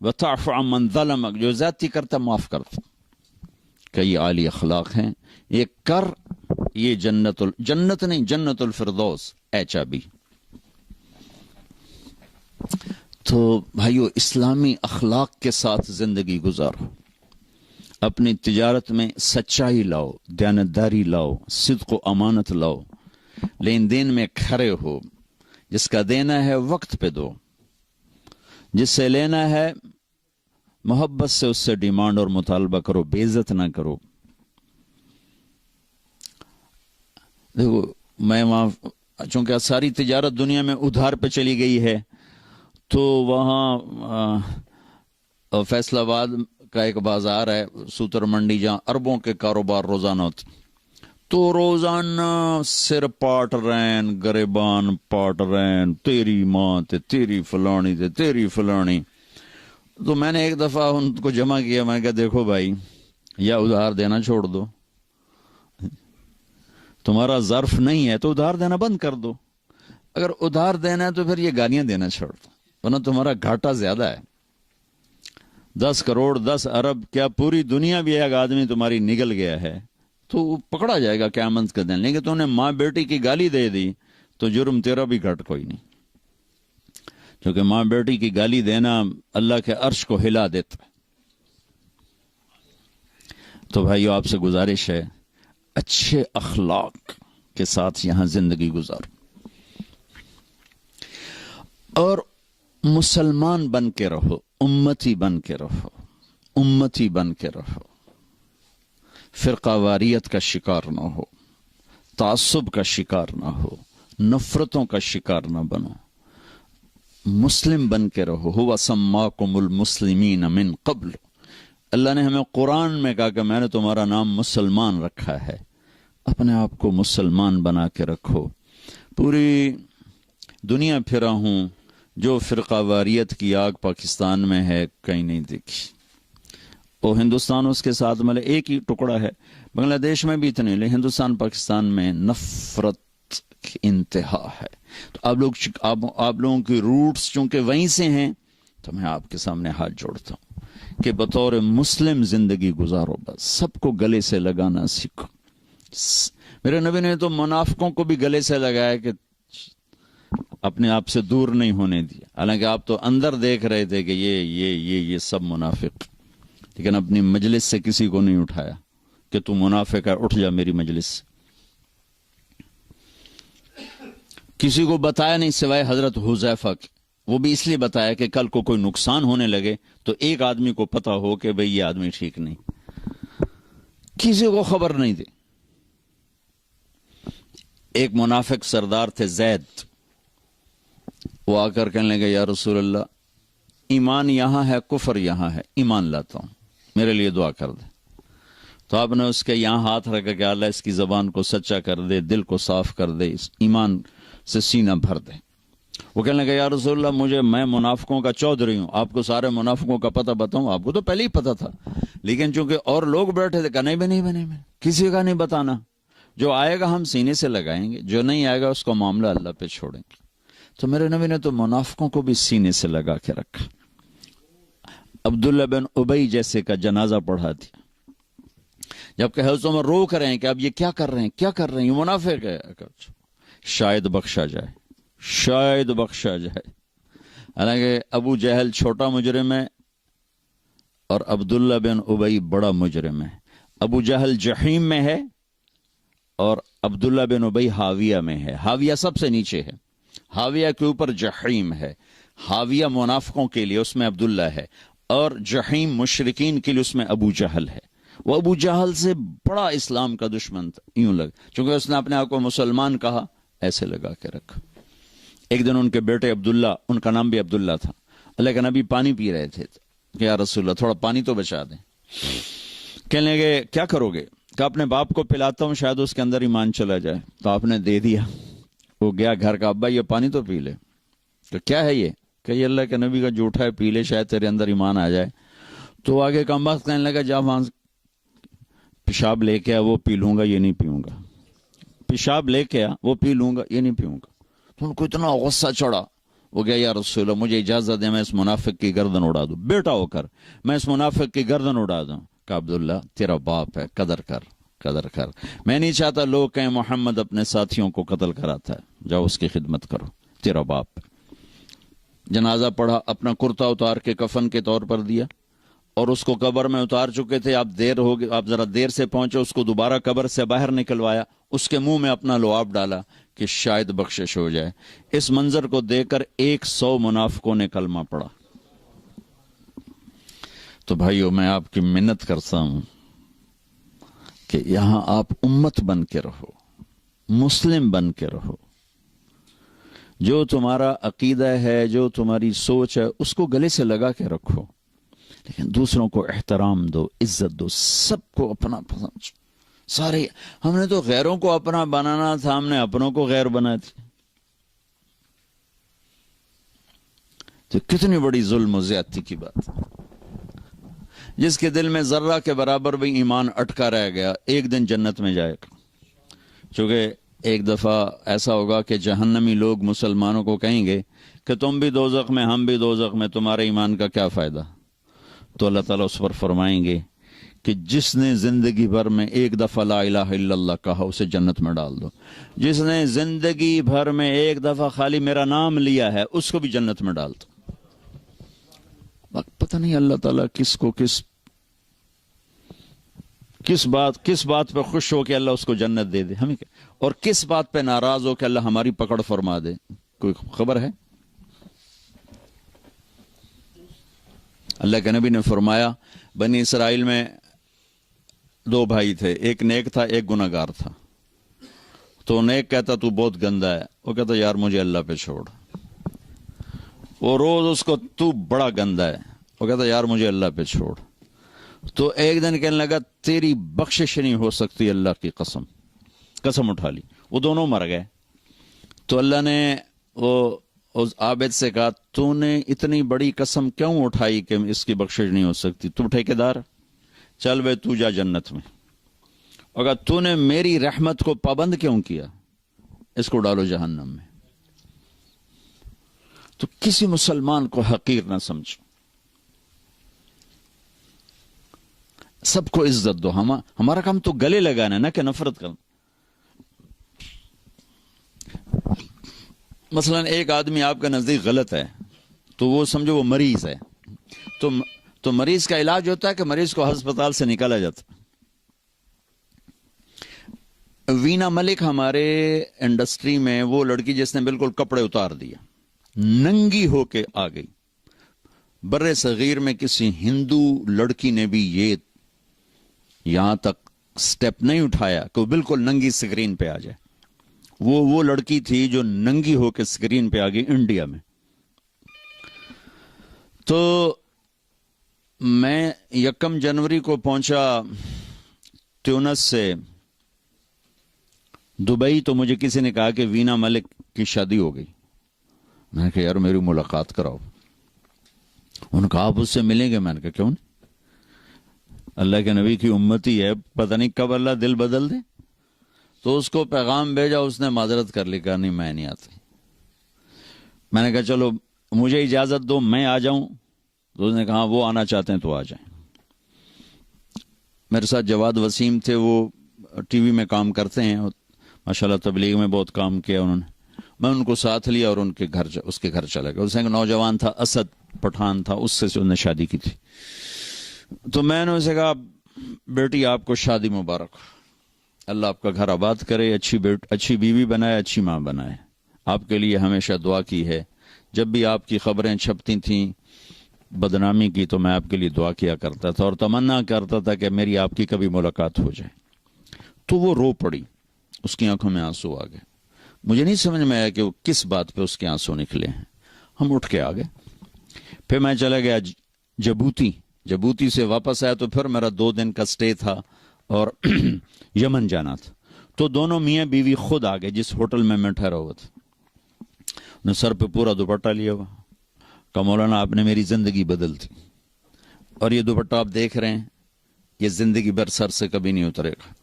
وتعف عن من ظلمک, جو زیادتی کرتا معاف کرتا. کہ یہ عالی اخلاق ہیں, یہ کر, یہ جنت نہیں جنت الفردوس اے چابی. تو بھائیو اسلامی اخلاق کے ساتھ زندگی گزارو. اپنی تجارت میں سچائی لاؤ, دیانتداری لاؤ, صدق و امانت لاؤ, لین دین میں کھڑے ہو. جس کا دینا ہے وقت پہ دو, جس سے لینا ہے محبت سے اس سے ڈیمانڈ اور مطالبہ کرو, بے عزت نہ کرو. دیکھو میں وہاں چونکہ ساری تجارت دنیا میں ادھار پہ چلی گئی ہے, تو وہاں فیصل آباد کا ایک بازار ہے, سوتر منڈی, جہاں اربوں کے کاروبار روزانہ ہوتے. تو روزانہ سر پاٹ رین, گریبان پاٹ رین, تیری ماں تے تیری فلانی تے تیری فلانی. تو میں نے ایک دفعہ ان کو جمع کیا, میں نے کہا دیکھو بھائی یا ادھار دینا چھوڑ دو, تمہارا ظرف نہیں ہے تو ادھار دینا بند کر دو. اگر ادھار دینا ہے تو پھر یہ گالیاں دینا چھوڑ دو، ورنہ تمہارا گھاٹا زیادہ ہے۔ 10 کروڑ 10 ارب کیا پوری دنیا بھی ایک آدمی تمہاری نگل گیا ہے تو وہ پکڑا جائے گا قیامت کے دن، لیکن تو نے ماں بیٹی کی گالی دے دی تو جرم تیرا بھی گھٹ کوئی نہیں، کیونکہ ماں بیٹی کی گالی دینا اللہ کے عرش کو ہلا دیتا ہے۔ تو بھائیو آپ سے گزارش ہے اچھے اخلاق کے ساتھ یہاں زندگی گزارو، اور مسلمان بن کے رہو، امتی بن کے رہو، امتی بن کے رہو، فرقہ واریت کا شکار نہ ہو، تعصب کا شکار نہ ہو، نفرتوں کا شکار نہ بنو، مسلم بن کے رہو۔ ہوا سماکم المسلمین من قبل، اللہ نے ہمیں قرآن میں کہا کہ میں نے تمہارا نام مسلمان رکھا ہے، اپنے آپ کو مسلمان بنا کے رکھو۔ پوری دنیا پھرا ہوں، جو فرقہ واریت کی آگ پاکستان میں ہے کہیں نہیں دیکھی، وہ ہندوستان اس کے ساتھ ملے ایک ہی ٹکڑا ہے، بنگلہ دیش میں بھی اتنے، لیکن ہندوستان پاکستان میں نفرت کی انتہا ہے۔ تو آپ لوگوں کی روٹس چونکہ وہیں سے ہیں، تو میں آپ کے سامنے ہاتھ جوڑتا ہوں کہ بطور مسلم زندگی گزارو، بس سب کو گلے سے لگانا سیکھو۔ میرے نبی نے تو منافقوں کو بھی گلے سے لگایا کہ اپنے آپ سے دور نہیں ہونے دیا، حالانکہ آپ تو اندر دیکھ رہے تھے کہ یہ سب منافق، لیکن اپنی مجلس سے کسی کو نہیں اٹھایا کہ تو منافق ہے، اٹھ جا میری مجلس سے۔ کسی کو بتایا نہیں سوائے حضرت حذیفہ کے، وہ بھی اس لیے بتایا کہ کل کو کوئی نقصان ہونے لگے تو ایک آدمی کو پتا ہو کہ بھئی یہ آدمی ٹھیک نہیں، کسی کو خبر نہیں دی۔ ایک منافق سردار تھے زید، وہ آ کر کہنے لگے یا رسول اللہ، ایمان یہاں ہے کفر یہاں ہے، ایمان لاتا ہوں، میرے لیے دعا کر دے۔ تو آپ نے اس کے یہاں ہاتھ رکھا کہ اللہ اس کی زبان کو سچا کر دے، دل کو صاف کر دے، اس ایمان سے سینہ بھر دے۔ وہ کہنے لگا یا رسول اللہ، میں منافقوں کا چودھری ہوں، آپ کو سارے منافقوں کا پتہ بتاؤں؟ آپ کو تو پہلے ہی پتہ تھا، لیکن چونکہ اور لوگ بیٹھے تھے کہ نہیں، کسی کا نہیں بتانا، جو آئے گا ہم سینے سے لگائیں گے، جو نہیں آئے گا اس کا معاملہ اللہ پہ چھوڑیں گے۔ تو میرے نبی نے تو منافقوں کو بھی سینے سے لگا کے رکھا۔ عبداللہ بن ابی جیسے کا جنازہ پڑھا دیا، جبکہ حضرت عمر روک رہے ہیں کہ اب یہ کیا کر رہے ہیں، یہ منافق ہے، شاید بخشا جائے۔ حالانکہ ابو جہل چھوٹا مجرم ہے اور عبداللہ بن ابی بڑا مجرم ہے۔ ابو جہل جحیم میں ہے اور عبداللہ بن ابی حاویہ میں ہے، حاویہ سب سے نیچے ہے، حاویہ کے اوپر جحیم ہے۔ حاویہ منافقوں کے لیے اس میں عبداللہ ہے، اور جحیم مشرکین کے لیے اس میں ابو جہل ہے۔ وہ ابو جہل سے بڑا اسلام کا دشمن تھا، یوں چونکہ اس نے اپنے آپ کو مسلمان کہا، ایسے لگا کے رکھا۔ ایک دن ان کے بیٹے عبداللہ، ان کا نام بھی عبداللہ تھا، اللہ کے نبی پانی پی رہے تھے کہ یا رسول اللہ تھوڑا پانی تو بچا دیں۔ کہنے لگے کیا کرو گے؟ کہ اپنے باپ کو پلاتا ہوں، شاید اس کے اندر ایمان چلا جائے۔ تو آپ نے دے دیا۔ وہ گیا گھر کا، ابا یہ پانی تو پی لے۔ تو کیا ہے یہ؟ کہ یہ اللہ کے نبی کا جھوٹا ہے، پی لے شاید تیرے اندر ایمان آ جائے۔ تو آگے کم وقت کہنے لگا جا وہاں پیشاب لے کے آ، وہ پی لوں گا، یہ نہیں پیوں گا۔ پیشاب لے کے آ، وہ پی لوں گا، یہ نہیں پیوں گا۔ تو ان کو اتنا غصہ چڑھا، وہ گیا یا رسول اللہ مجھے اجازت دے میں اس منافق کی گردن اڑا دوں، بیٹا ہو کر میں اس منافق کی گردن اڑا دوں۔ کہ عبداللہ تیرا باپ ہے، قدر کر، میں نہیں چاہتا لوگ کہیں محمد اپنے ساتھیوں کو قتل کراتا ہے، جاؤ اس کی خدمت کرو، تیرا باپ ہے۔ جنازہ پڑھا، اپنا کرتا اتار کے کفن کے طور پر دیا، اور اس کو قبر میں اتار چکے تھے، آپ ذرا دیر سے پہنچے، اس کو دوبارہ قبر سے باہر نکلوایا، اس کے منہ میں اپنا لعاب ڈالا کہ شاید بخشش ہو جائے۔ اس منظر کو دیکھ کر 100 منافقوں نے کلمہ پڑھا۔ تو بھائیو میں آپ کی منت کرتا ہوں کہ یہاں آپ امت بن کے رہو، مسلم بن کے رہو، جو تمہارا عقیدہ ہے، جو تمہاری سوچ ہے، اس کو گلے سے لگا کے رکھو، لیکن دوسروں کو احترام دو، عزت دو، سب کو اپنا پسند۔ سارے ہم نے تو غیروں کو اپنا بنانا تھا، ہم نے اپنوں کو غیر بنا دیا۔ تو کتنی بڑی ظلم و زیادتی کی بات۔ جس کے دل میں ذرہ کے برابر بھی ایمان اٹکا رہ گیا، ایک دن جنت میں جائے گا، چونکہ ایک دفعہ ایسا ہوگا کہ جہنمی لوگ مسلمانوں کو کہیں گے کہ تم بھی دوزخ میں، ہم بھی دوزخ میں، تمہارے ایمان کا کیا فائدہ؟ تو اللہ تعالیٰ اس پر فرمائیں گے کہ جس نے زندگی بھر میں ایک دفعہ لا الہ الا اللہ کہا اسے جنت میں ڈال دو، جس نے زندگی بھر میں ایک دفعہ خالی میرا نام لیا ہے اس کو بھی جنت میں ڈال دو۔ پتہ نہیں اللہ تعالیٰ کس کو کس بات پہ خوش ہو کہ اللہ اس کو جنت دے دے، ہمیں کیا، اور کس بات پہ ناراض ہو کہ اللہ ہماری پکڑ فرما دے، کوئی خبر ہے؟ اللہ کے نبی نے فرمایا بنی اسرائیل میں 2 بھائی تھے، ایک نیک تھا ایک گناہگار تھا۔ تو نیک کہتا تو بہت گندا ہے، وہ کہتا یار مجھے اللہ پہ چھوڑ۔ وہ روز اس کو تو بڑا گندا ہے، وہ کہتا یار مجھے اللہ پہ چھوڑ۔ تو ایک دن کہنے لگا تیری بخشش نہیں ہو سکتی اللہ کی قسم اٹھا لی۔ وہ دونوں مر گئے۔ تو اللہ نے وہ اس عابد سے کہا تو نے اتنی بڑی قسم کیوں اٹھائی کہ اس کی بخشش نہیں ہو سکتی؟ تو ٹھیکیدار چل بے تو جا جنت میں، اگر تو نے میری رحمت کو پابند کیوں کیا، اس کو ڈالو جہنم میں۔ تو کسی مسلمان کو حقیر نہ سمجھو، سب کو عزت دو۔ ہمارا کام تو گلے لگانا نہ کہ نفرت کرنا۔ مثلا ایک آدمی آپ کا نزدیک غلط ہے تو وہ سمجھو وہ مریض ہے، تو مریض کا علاج ہوتا ہے کہ مریض کو ہسپتال سے نکالا جاتا۔ وینا ملک ہمارے انڈسٹری میں وہ لڑکی جس نے بالکل کپڑے اتار دیا، ننگی ہو کے آ گئی۔ بر صغیر میں کسی ہندو لڑکی نے بھی یہ یہاں تک سٹیپ نہیں اٹھایا کہ وہ بالکل ننگی سکرین پہ آ جائے۔ وہ لڑکی تھی جو ننگی ہو کے سکرین پہ آ گئی انڈیا میں۔ تو میں 1 جنوری کو پہنچا ٹیونس سے دبئی، تو مجھے کسی نے کہا کہ وینا ملک کی شادی ہو گئی۔ میں نے کہا یار میری ملاقات کراؤ۔ انہوں نے کہا آپ اس سے ملیں گے؟ میں نے کہا کیوں نہیں، اللہ کے نبی کی امتی ہے، پتہ نہیں کب اللہ دل بدل دے۔ تو اس کو پیغام بھیجا، اس نے معذرت کر لی، کہا نہیں میں نہیں آتی۔ میں نے کہا چلو مجھے اجازت دو میں آ جاؤں، تو اس نے کہا وہ آنا چاہتے ہیں تو آ جائیں۔ میرے ساتھ جواد وسیم تھے، وہ ٹی وی میں کام کرتے ہیں، ماشاءاللہ تبلیغ میں بہت کام کیا انہوں نے۔ میں ان کو ساتھ لیا اور اس کے گھر چلا گیا۔ اس نے ایک نوجوان تھا اسد پٹھان تھا، اس سے انہوں نے شادی کی تھی۔ تو میں نے اسے کہا بیٹی آپ کو شادی مبارک، اللہ آپ کا گھر آباد کرے، اچھی بیوی بنائے، اچھی ماں بنائے۔ آپ کے لیے ہمیشہ دعا کی ہے، جب بھی آپ کی خبریں چھپتی تھیں بدنامی کی تو میں آپ کے لیے دعا کیا کرتا تھا اور تمنا کرتا تھا کہ میری آپ کی کبھی ملاقات ہو جائے۔ تو وہ رو پڑی، اس کی آنکھوں میں آنسو آ گئے۔ مجھے نہیں سمجھ میں آیا کہ وہ کس بات پہ اس کے آنسو نکلے ہیں۔ ہم اٹھ کے آ گئے۔ پھر میں چلا گیا جبوتی سے واپس آیا، تو پھر میرا 2 دن کا سٹے تھا اور یمن جانا تھا۔ تو دونوں میاں بیوی خود آ گئے جس ہوٹل میں میں ٹھہرا ہوا تھا۔ نے سر پہ پورا دوپٹہ لیا ہوا، کہا مولانا آپ نے میری زندگی بدل دی، اور یہ دوپٹہ آپ دیکھ رہے ہیں یہ زندگی بھر سر سے کبھی نہیں اترے گا۔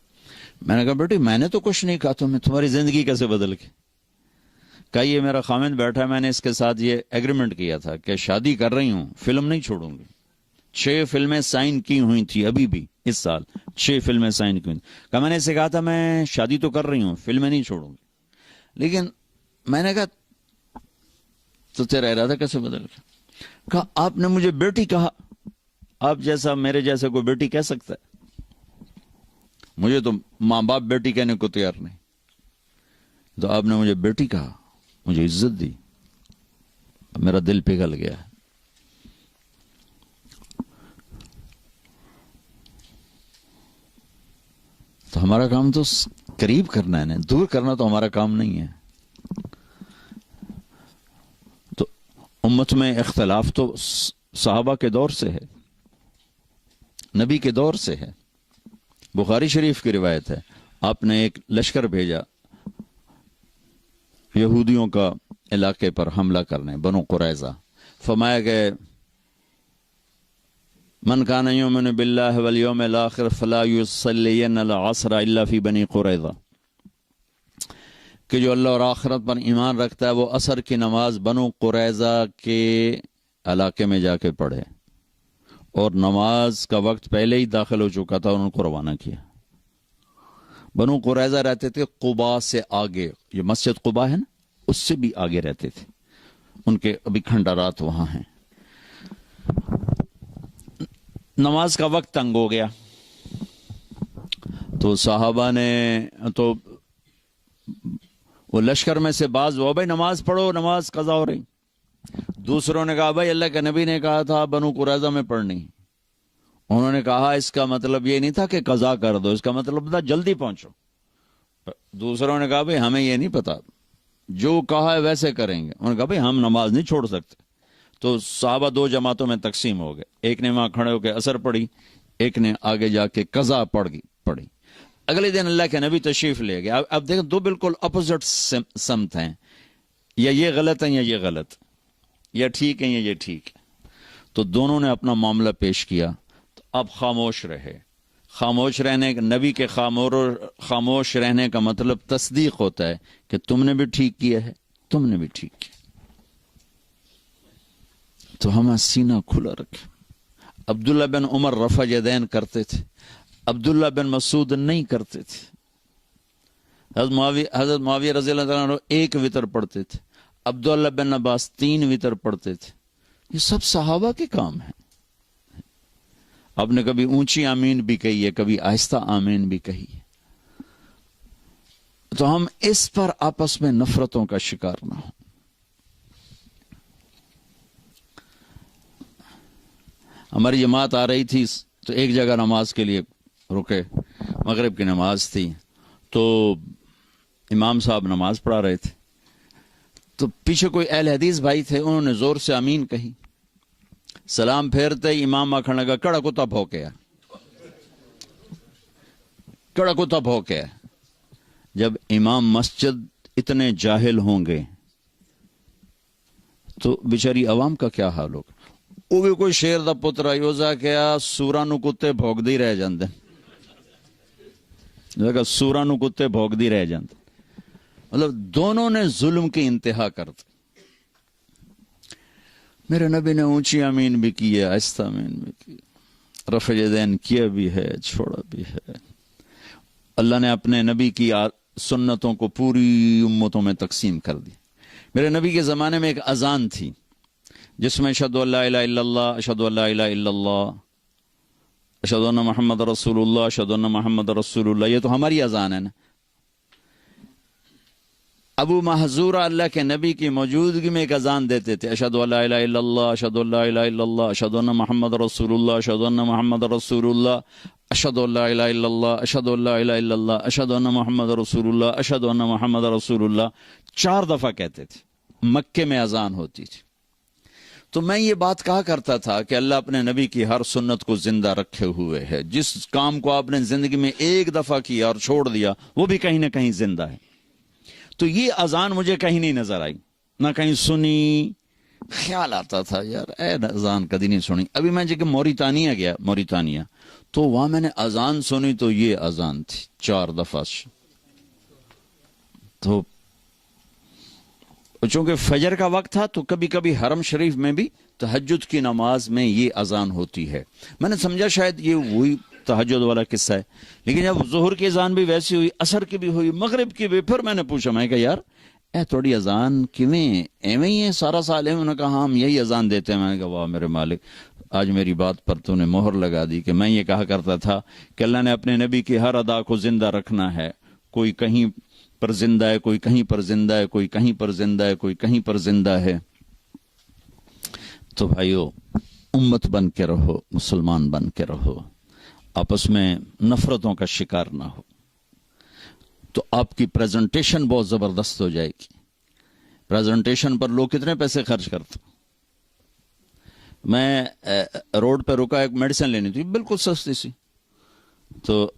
میں نے کہا بیٹی میں نے تو کچھ نہیں کہا، تمہاری زندگی کیسے بدل گئی؟ کہا یہ میرا خامند بیٹھا ہے، میں نے اس کے ساتھ یہ ایگریمنٹ کیا تھا کہ شادی کر رہی ہوں فلم نہیں چھوڑوں گی۔ 6 فلمیں سائن کی ہوئی تھی ابھی بھی اس سال، 6 فلمیں سائن کی ہوئی تھی۔ کہا میں نے اسے کہا تھا میں شادی تو کر رہی ہوں فلمیں نہیں چھوڑوں گی، لیکن میں نے کہا تو تیرا ارادہ کیسے بدل گیا؟ کہا آپ نے مجھے بیٹی کہا، آپ جیسا میرے جیسا کوئی بیٹی کہہ سکتا ہے؟ مجھے تو ماں باپ بیٹی کہنے کو تیار نہیں، تو آپ نے مجھے بیٹی کہا، مجھے عزت دی، میرا دل پگھل گیا۔ تو ہمارا کام تو قریب کرنا ہے، دور کرنا تو ہمارا کام نہیں ہے۔ تو امت میں اختلاف تو صحابہ کے دور سے ہے، نبی کے دور سے ہے۔ بخاری شریف کی روایت ہے، آپ نے ایک لشکر بھیجا یہودیوں کا علاقے پر حملہ کرنے، بنو قریظہ۔ فرمایا کہ من کان یؤمن باللہ والیوم الاخر فلا یصلین العصر الا فی بنی قریظہ۔ کہ جو اللہ اور آخرت پر ایمان رکھتا ہے وہ عصر کی نماز بنو قریظہ کے علاقے میں جا کے پڑھے، اور نماز کا وقت پہلے ہی داخل ہو چکا تھا، ان کو روانہ کیا۔ بنو قریظہ رہتے تھے قباء سے آگے، یہ مسجد قباء ہے نا، اس سے بھی آگے رہتے تھے، ان کے ابھی کھنڈرات وہاں ہیں۔ نماز کا وقت تنگ ہو گیا تو صحابہ نے تو وہ لشکر میں سے بعض وہ بھائی نماز پڑھو، نماز قضا ہو رہی۔ دوسروں نے کہا بھائی اللہ کے نبی نے کہا تھا بنو قریظہ میں پڑھنی۔ انہوں نے کہا اس کا مطلب یہ نہیں تھا کہ قضا کر دو، اس کا مطلب تھا جلدی پہنچو۔ دوسروں نے کہا بھائی ہمیں یہ نہیں پتا، جو کہا ہے ویسے کریں گے۔ انہوں نے کہا بھائی ہم نماز نہیں چھوڑ سکتے۔ تو صحابہ دو جماعتوں میں تقسیم ہو گئے، ایک نے وہاں کھڑے ہو کے عصر پڑھی، ایک نے آگے جا کے قضا پڑھی۔ اگلے دن اللہ کے نبی تشریف لے گئے۔ اب دیکھیں دو بالکل اپوزٹ سمت ہیں، یا یہ غلط ہیں یا یہ غلط، یا ٹھیک ہیں یا یہ ٹھیک ہے۔ تو دونوں نے اپنا معاملہ پیش کیا، تو اب خاموش رہے۔ خاموش رہنے نبی کے خاموش رہنے کا مطلب تصدیق ہوتا ہے کہ تم نے بھی ٹھیک کیا ہے، تم نے بھی ٹھیک کیا۔ تو ہمیں سینہ کھلا رکھے۔ عبداللہ بن عمر رفع یدین کرتے تھے، عبداللہ بن مسعود نہیں کرتے تھے۔ حضرت معاویہ رضی اللہ عنہ ایک وتر پڑھتے تھے، عبداللہ بن عباس 3 وتر پڑھتے تھے۔ یہ سب صحابہ کے کام ہیں۔ آپ نے کبھی اونچی آمین بھی کہی ہے، کبھی آہستہ آمین بھی کہی ہے۔ تو ہم اس پر آپس میں نفرتوں کا شکار نہ ہوں۔ ہماری جماعت آ رہی تھی تو ایک جگہ نماز کے لیے رکے، مغرب کی نماز تھی، تو امام صاحب نماز پڑھا رہے تھے، تو پیچھے کوئی اہل حدیث بھائی تھے، انہوں نے زور سے آمین کہی۔ سلام پھیرتے ہی امام آکھنے لگا کڑا کتا بھوکیا، کڑا کتا بھوکیا۔ جب امام مسجد اتنے جاہل ہوں گے تو بیچاری عوام کا کیا حال ہوگا؟ وہ بھی کوئی شیر دا پتر آئیوزا کیا سوراں نو کتے بھوکدی رہ جاندے، سوراں نو کتے بھوکدی رہ جاندے۔ مطلب دونوں نے ظلم کی انتہا کر دی۔ میرے نبی نے اونچی آمین بھی کی ہے، آہستہ آمین بھی کی، رفع یدین کیا بھی ہے، چھوڑا بھی ہے۔ اللہ نے اپنے نبی کی سنتوں کو پوری امتوں میں تقسیم کر دی۔ میرے نبی کے زمانے میں ایک اذان تھی جس میں اشہدو ان لا الہ الا اللہ، اشہدو ان لا الہ الا اللہ، اشہدو ان محمد رسول اللہ، اشہدو ان محمد رسول اللہ، یہ تو ہماری اذان ہے نا۔ ابو محذورہ اللہ کے نبی کی موجودگی میں ایک اذان دیتے تھے، اشہدو ان لا الہ الا اللہ، اشہدو ان لا الہ الا اللہ، اشہدو ان محمد رسول اللہ، اشہدو ان محمد رسول اللہ، اشہدو ان لا الہ الا اللہ، اشہدو ان لا الہ الا اللہ، اشہدو ان محمد رسول اللہ، اشہدو ان محمد رسول اللہ، 4 دفعہ کہتے تھے۔ مکے میں اذان ہوتی تھی۔ تو میں یہ بات کہا کرتا تھا کہ اللہ اپنے نبی کی ہر سنت کو زندہ رکھے ہوئے ہے۔ جس کام کو آپ نے زندگی میں ایک دفعہ کیا اور چھوڑ دیا وہ بھی کہیں نہ کہیں زندہ ہے۔ تو یہ اذان مجھے کہیں نہیں نظر آئی، نہ کہیں سنی۔ خیال آتا تھا یار اے اذان کدی نہیں سنی۔ ابھی میں جب موریتانیہ گیا، موریتانیہ، تو وہاں میں نے اذان سنی تو یہ اذان تھی 4 دفعہ۔ تو چونکہ فجر کا وقت تھا تو کبھی کبھی حرم شریف میں بھی تہجد کی نماز میں یہ اذان ہوتی ہے۔ میں نے سمجھا شاید یہ وہی تہجد والا قصہ ہے، لیکن جب ظہر کی اذان بھی ویسی ہوئی، عصر کی بھی ہوئی، مغرب کی بھی، پھر میں نے پوچھا، میں کہا یار اے تھوڑی اذان کیویں ایویں ہی ہے سارا سال؟ انہوں نے کہا ہم یہی اذان دیتے ہیں۔ میں نے کہا واہ میرے مالک، آج میری بات پر تو نے مہر لگا دی کہ میں یہ کہا کرتا تھا کہ اللہ نے اپنے نبی کی ہر ادا کو زندہ رکھنا ہے۔ کوئی کہیں پر زندہ ہے، کوئی کہیں پر زندہ ہے، کوئی کہیں پر زندہ ہے، کوئی کہیں پر زندہ ہے۔ تو بھائیو امت بن کے رہو، مسلمان بن کے رہو، آپس میں نفرتوں کا شکار نہ ہو، تو آپ کی پریزنٹیشن بہت زبردست ہو جائے گی۔ پریزنٹیشن پر لوگ کتنے پیسے خرچ کرتے؟ میں روڈ پہ رکا، ایک میڈیسن لینی تھی بالکل سستی سی، تو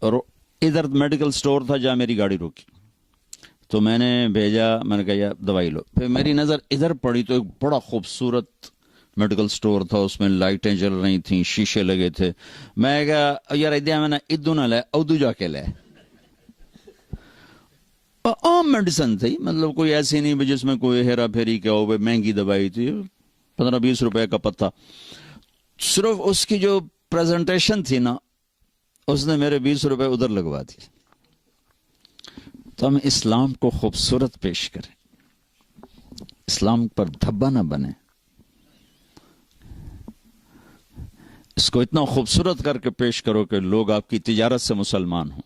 ادھر میڈیکل سٹور تھا جہاں میری گاڑی روکی، تو میں نے بھیجا، میں نے کہا یار دوائی لو۔ پھر میری نظر ادھر پڑی تو ایک بڑا خوبصورت میڈیکل سٹور تھا، اس میں لائٹیں جل رہی تھیں، شیشے لگے تھے۔ میں کہا یار ادھر میں نے ادو نہ لے ادو جا کے لے۔ عام میڈیسن تھی، مطلب کوئی ایسی نہیں جس میں کوئی ہیرا پھیری کیا ہو، مہنگی دوائی تھی، 15-20 روپے کا پتہ. صرف اس کی جو پریزنٹیشن تھی نا، اس نے میرے 20 روپے ادھر لگوا دی. تو ہم اسلام کو خوبصورت پیش کریں، اسلام پر دھبا نہ بنے، اس کو اتنا خوبصورت کر کے پیش کرو کہ لوگ آپ کی تجارت سے مسلمان ہوں،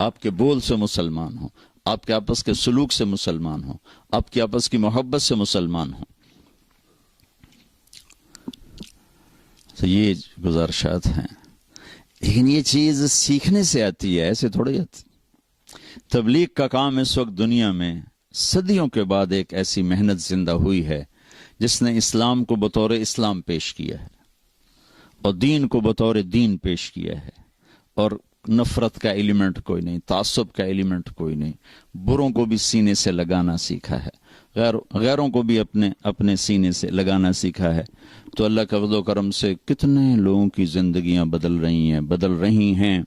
آپ کے بول سے مسلمان ہوں، آپ کے آپس کے سلوک سے مسلمان ہوں، آپ کی آپس کی محبت سے مسلمان ہوں. تو یہ گزارشات ہیں، لیکن یہ چیز سیکھنے سے آتی ہے، ایسے تھوڑی آتی. تبلیغ کا کام اس وقت دنیا میں صدیوں کے بعد ایک ایسی محنت زندہ ہوئی ہے جس نے اسلام کو بطور اسلام پیش کیا ہے اور دین کو بطور دین پیش کیا ہے، اور نفرت کا ایلیمنٹ کوئی نہیں، تعصب کا ایلیمنٹ کوئی نہیں. بروں کو بھی سینے سے لگانا سیکھا ہے، غیروں کو بھی اپنے سینے سے لگانا سیکھا ہے. تو اللہ کا فضل و کرم سے کتنے لوگوں کی زندگیاں بدل رہی ہیں.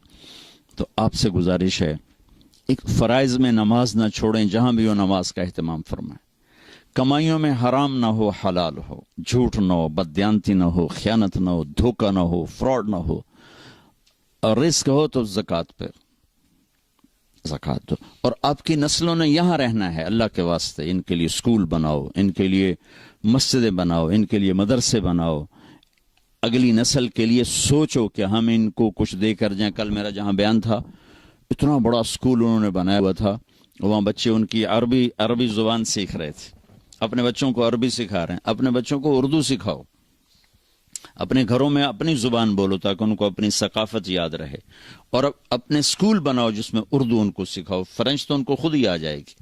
تو آپ سے گزارش ہے، ایک فرائض میں نماز نہ چھوڑیں، جہاں بھی ہو نماز کا اہتمام فرمائیں. کمائیوں میں حرام نہ ہو، حلال ہو، جھوٹ نہ ہو، بددیانتی نہ ہو، خیانت نہ ہو، دھوکہ نہ ہو، فراڈ نہ ہو. اور رزق ہو تو زکوٰۃ پر زکوٰۃ دو. اور آپ کی نسلوں نے یہاں رہنا ہے، اللہ کے واسطے ان کے لیے اسکول بناؤ، ان کے لیے مسجدیں بناؤ، ان کے لیے مدرسے بناؤ. اگلی نسل کے لیے سوچو کہ ہم ان کو کچھ دے کر جائیں. کل میرا جہاں بیان تھا، اتنا بڑا اسکول انہوں نے بنایا ہوا تھا، وہاں بچے ان کی عربی زبان سیکھ رہے تھے. اپنے بچوں کو عربی سکھا رہے ہیں، اپنے بچوں کو اردو سکھاؤ، اپنے گھروں میں اپنی زبان بولو تاکہ ان کو اپنی ثقافت یاد رہے. اور اپنے اسکول بناؤ جس میں اردو ان کو سکھاؤ. فرینچ تو ان کو خود ہی آ جائے گی.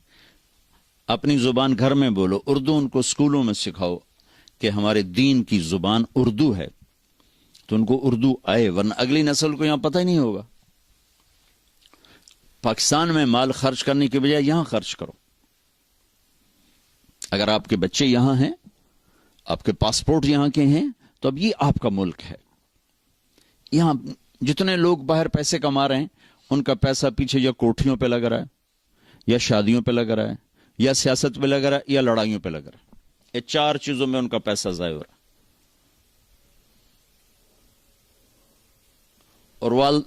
اپنی زبان گھر میں بولو، اردو ان کو اسکولوں میں سکھاؤ کہ ہمارے دین کی زبان اردو ہے، تو ان کو اردو آئے، ورنہ اگلی نسل کو یہاں پتہ ہی نہیں ہوگا. پاکستان میں مال خرچ کرنے کے بجائے یہاں خرچ کرو. اگر آپ کے بچے یہاں ہیں، آپ کے پاسپورٹ یہاں کے ہیں، تو اب یہ آپ کا ملک ہے. یہاں جتنے لوگ باہر پیسے کما رہے ہیں، ان کا پیسہ پیچھے یا کوٹھیوں پہ لگ رہا ہے، یا شادیوں پہ لگ رہا ہے، یا سیاست پہ لگ رہا ہے، یا لڑائیوں پہ لگ رہا ہے. یہ 4 چیزوں میں ان کا پیسہ ضائع ہو رہا ہے. اور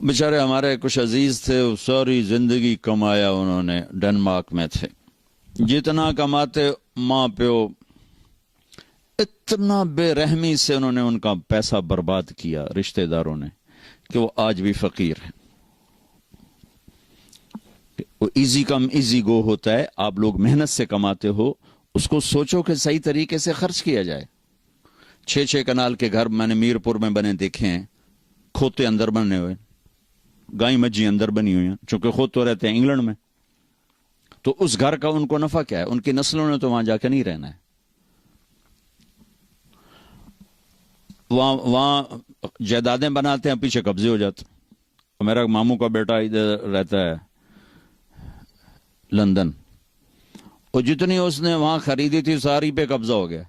بیچارے ہمارے کچھ عزیز تھے، ساری زندگی کمایا انہوں نے، ڈنمارک میں تھے. جتنا کماتے ماں پیو اتنا بے رحمی سے انہوں نے ان کا پیسہ برباد کیا رشتہ داروں نے، کہ وہ آج بھی فقیر ہیں. وہ ایزی کم ایزی گو ہوتا ہے. آپ لوگ محنت سے کماتے ہو، اس کو سوچو کہ صحیح طریقے سے خرچ کیا جائے. 6 کنال کے گھر میں نے میرپور میں بنے دیکھے ہیں، کھوتے اندر بنے ہوئے، گائیں مجھی اندر بنی ہوئی ہیں، چونکہ خود تو رہتے ہیں انگلینڈ میں. تو اس گھر کا ان کو نفع کیا ہے؟ ان کی نسلوں نے تو وہاں جا کے نہیں رہنا ہے. وہاں جائیدادیں بناتے ہیں، پیچھے قبضے ہو جاتے. میرا ماموں کا بیٹا ادھر رہتا ہے لندن، اور جتنی اس نے وہاں خریدی تھی ساری پہ قبضہ ہو گیا.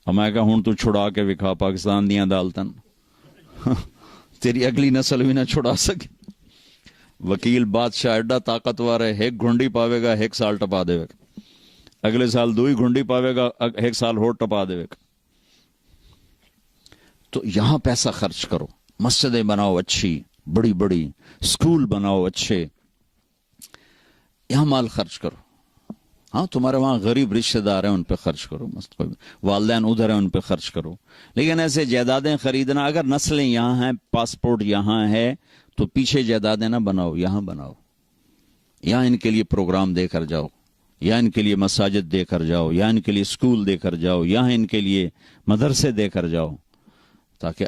میں کہا ہوں تو چھڑا کے وکھا پاکستان دیاں دالتن، تیری اگلی نسل بھی نہ چھڑا سکے. وکیل بادشاہ ایڈا طاقتور ہے، ایک گھنڈی پاوے گا 1 سال ٹپا دے گا، اگلے سال 2 گھنڈی پاوے گا 1 سال ہو ٹپا دے گا. تو یہاں پیسہ خرچ کرو، مسجدیں بناؤ اچھی بڑی بڑی، اسکول بناؤ اچھے، یہاں مال خرچ کرو. ہاں تمہارے وہاں غریب رشتہ دار ہیں، ان پہ خرچ کرو، والدین ادھر ہیں ان پہ خرچ کرو. لیکن ایسے جائیدادیں خریدنا، اگر نسلیں یہاں ہیں، پاسپورٹ یہاں ہے، تو پیچھے جائیدادیں نہ بناؤ، یہاں بناؤ. یہاں ان کے لیے پروگرام دے کر جاؤ، یا ان کے لیے مساجد دے کر جاؤ، یا ان کے لیے اسکول دے کر جاؤ، یہاں ان کے لیے مدرسے دے کر جاؤ، تاکہ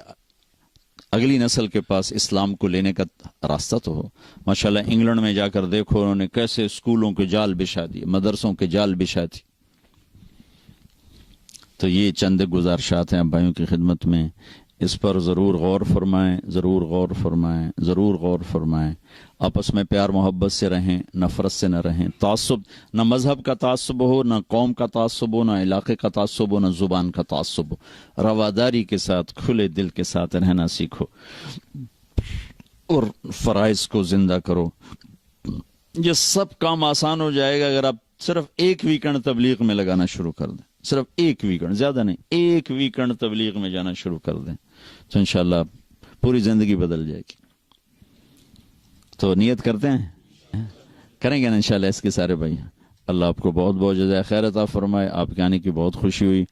اگلی نسل کے پاس اسلام کو لینے کا راستہ تو ہو. ماشاءاللہ انگلینڈ میں جا کر دیکھو انہوں نے کیسے اسکولوں کے جال بچھا دیے، مدرسوں کے جال بچھا دی. تو یہ چند گزارشات ہیں بھائیوں کی خدمت میں، اس پر ضرور غور فرمائیں، ضرور غور فرمائیں، ضرور غور فرمائیں. آپس میں پیار محبت سے رہیں، نفرت سے نہ رہیں. تعصب، نہ مذہب کا تعصب ہو، نہ قوم کا تعصب ہو، نہ علاقے کا تعصب ہو، نہ زبان کا تعصب ہو. رواداری کے ساتھ، کھلے دل کے ساتھ رہنا سیکھو، اور فرائض کو زندہ کرو. یہ سب کام آسان ہو جائے گا اگر آپ صرف ایک ویکنڈ تبلیغ میں لگانا شروع کر دیں، صرف ایک ویکنڈ، زیادہ نہیں، ایک ویکنڈ تبلیغ میں جانا شروع کر دیں تو انشاءاللہ پوری زندگی بدل جائے گی۔ تو نیت کرتے ہیں، کریں گے نا انشاءاللہ اس کے سارے بھائی۔ اللہ آپ کو بہت بہت جزائے خیر عطا فرمائے، آپ کے آنے کی بہت خوشی ہوئی۔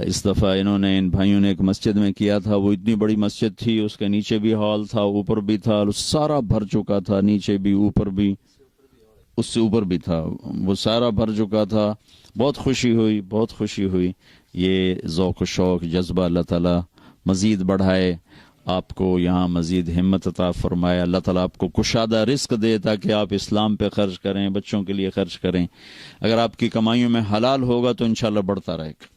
اس دفعہ ان بھائیوں نے ایک مسجد میں کیا تھا، وہ اتنی بڑی مسجد تھی، اس کے نیچے بھی ہال تھا، اوپر بھی تھا، سارا بھر چکا تھا، نیچے بھی اوپر بھی، اس سے اوپر بھی تھا، وہ سارا بھر چکا تھا۔ بہت خوشی ہوئی، بہت خوشی ہوئی۔ یہ ذوق و شوق جذبہ اللہ تعالیٰ مزید بڑھائے، آپ کو یہاں مزید ہمت عطا فرمائے، اللہ تعالیٰ آپ کو کشادہ رزق دے تاکہ آپ اسلام پہ خرچ کریں، بچوں کے لیے خرچ کریں۔ اگر آپ کی کمائیوں میں حلال ہوگا تو انشاءاللہ بڑھتا رہے گا،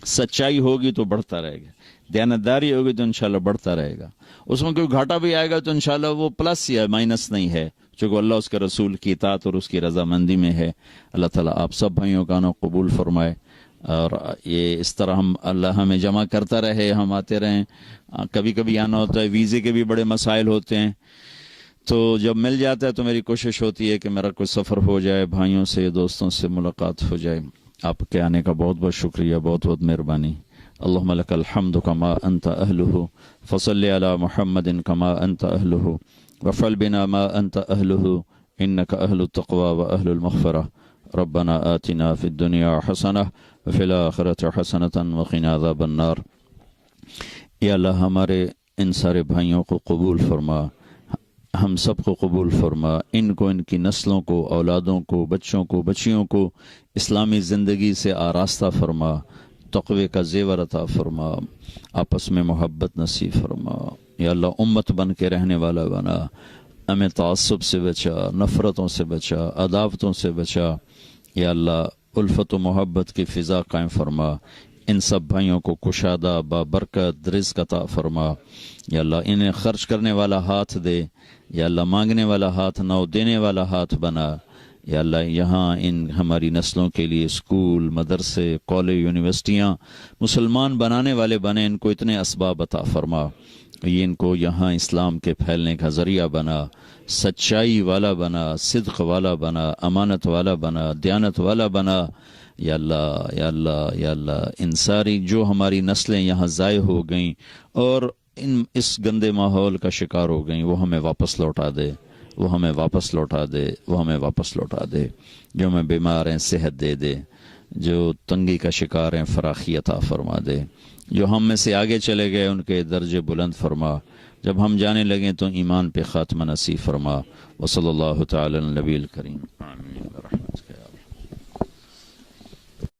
سچائی ہوگی تو بڑھتا رہے گا، دیانتداری ہوگی تو انشاءاللہ بڑھتا رہے گا۔ اس میں کوئی گھاٹا بھی آئے گا تو انشاءاللہ وہ پلس یا مائنس نہیں ہے، چونکہ اللہ اس کے رسول کی اطاعت اور اس کی رضامندی میں ہے۔ اللہ تعالیٰ آپ سب بھائیوں کا نا قبول فرمائے، اور یہ اس طرح اللہ ہمیں جمع کرتا رہے، ہم آتے رہیں۔ کبھی کبھی آنا ہوتا ہے، ویزے کے بھی بڑے مسائل ہوتے ہیں، تو جب مل جاتا ہے تو میری کوشش ہوتی ہے کہ میرا کوئی سفر ہو جائے، بھائیوں سے دوستوں سے ملاقات ہو جائے۔ آپ کے آنے کا بہت بہت شکریہ، بہت بہت مہربانی۔ اللہم لک الحمد کما انت اہلہ، فصلی علی محمد کما انت اہلہ، وفعل بنا ما انت اہلہ، انک اہل التقوی و اہل المغفرہ۔ ربنا آتنا فی الدنیا حسنہ وفی الآخرۃ حسنۃ وقنا عذاب النار۔ یا اللہ ہمارے ان سارے بھائیوں کو قبول فرما، ہم سب کو قبول فرما، ان کو، ان کی نسلوں کو، اولادوں کو، بچوں کو، بچیوں کو اسلامی زندگی سے آراستہ فرما، تقوی کا زیور عطا فرما، آپس میں محبت نصیب فرما۔ یا اللہ امت بن کے رہنے والا بنا، ہمیں تعصب سے بچا، نفرتوں سے بچا، عداوتوں سے بچا۔ یا اللہ الفت و محبت کی فضا قائم فرما، ان سب بھائیوں کو کشادہ بابرکت رزق عطا فرما۔ یا اللہ انہیں خرچ کرنے والا ہاتھ دے، یا اللہ مانگنے والا ہاتھ نہ، دینے والا ہاتھ بنا۔ یا اللہ یہاں ان ہماری نسلوں کے لیے اسکول، مدرسے، کالج، یونیورسٹیاں مسلمان بنانے والے بنے، ان کو اتنے اسباب عطا فرما، یہ ان کو یہاں اسلام کے پھیلنے کا ذریعہ بنا، سچائی والا بنا، صدق والا بنا، امانت والا بنا، دیانت والا بنا۔ یا اللہ، یا اللہ، یا اللہ ان ساری جو ہماری نسلیں یہاں ضائع ہو گئیں اور اس گندے ماحول کا شکار ہو گئیں، وہ ہمیں واپس لوٹا دے، وہ ہمیں واپس لوٹا دے، وہ ہمیں واپس لوٹا دے۔ جو ہمیں بیمار ہیں صحت دے دے، جو تنگی کا شکار ہیں فراخی عطا فرما دے، جو ہم میں سے آگے چلے گئے ان کے درجے بلند فرما، جب ہم جانے لگیں تو ایمان پہ خاتمہ نصیب فرما۔ وصلی اللہ تعالی علی النبی الکریم، آمین برحمتک۔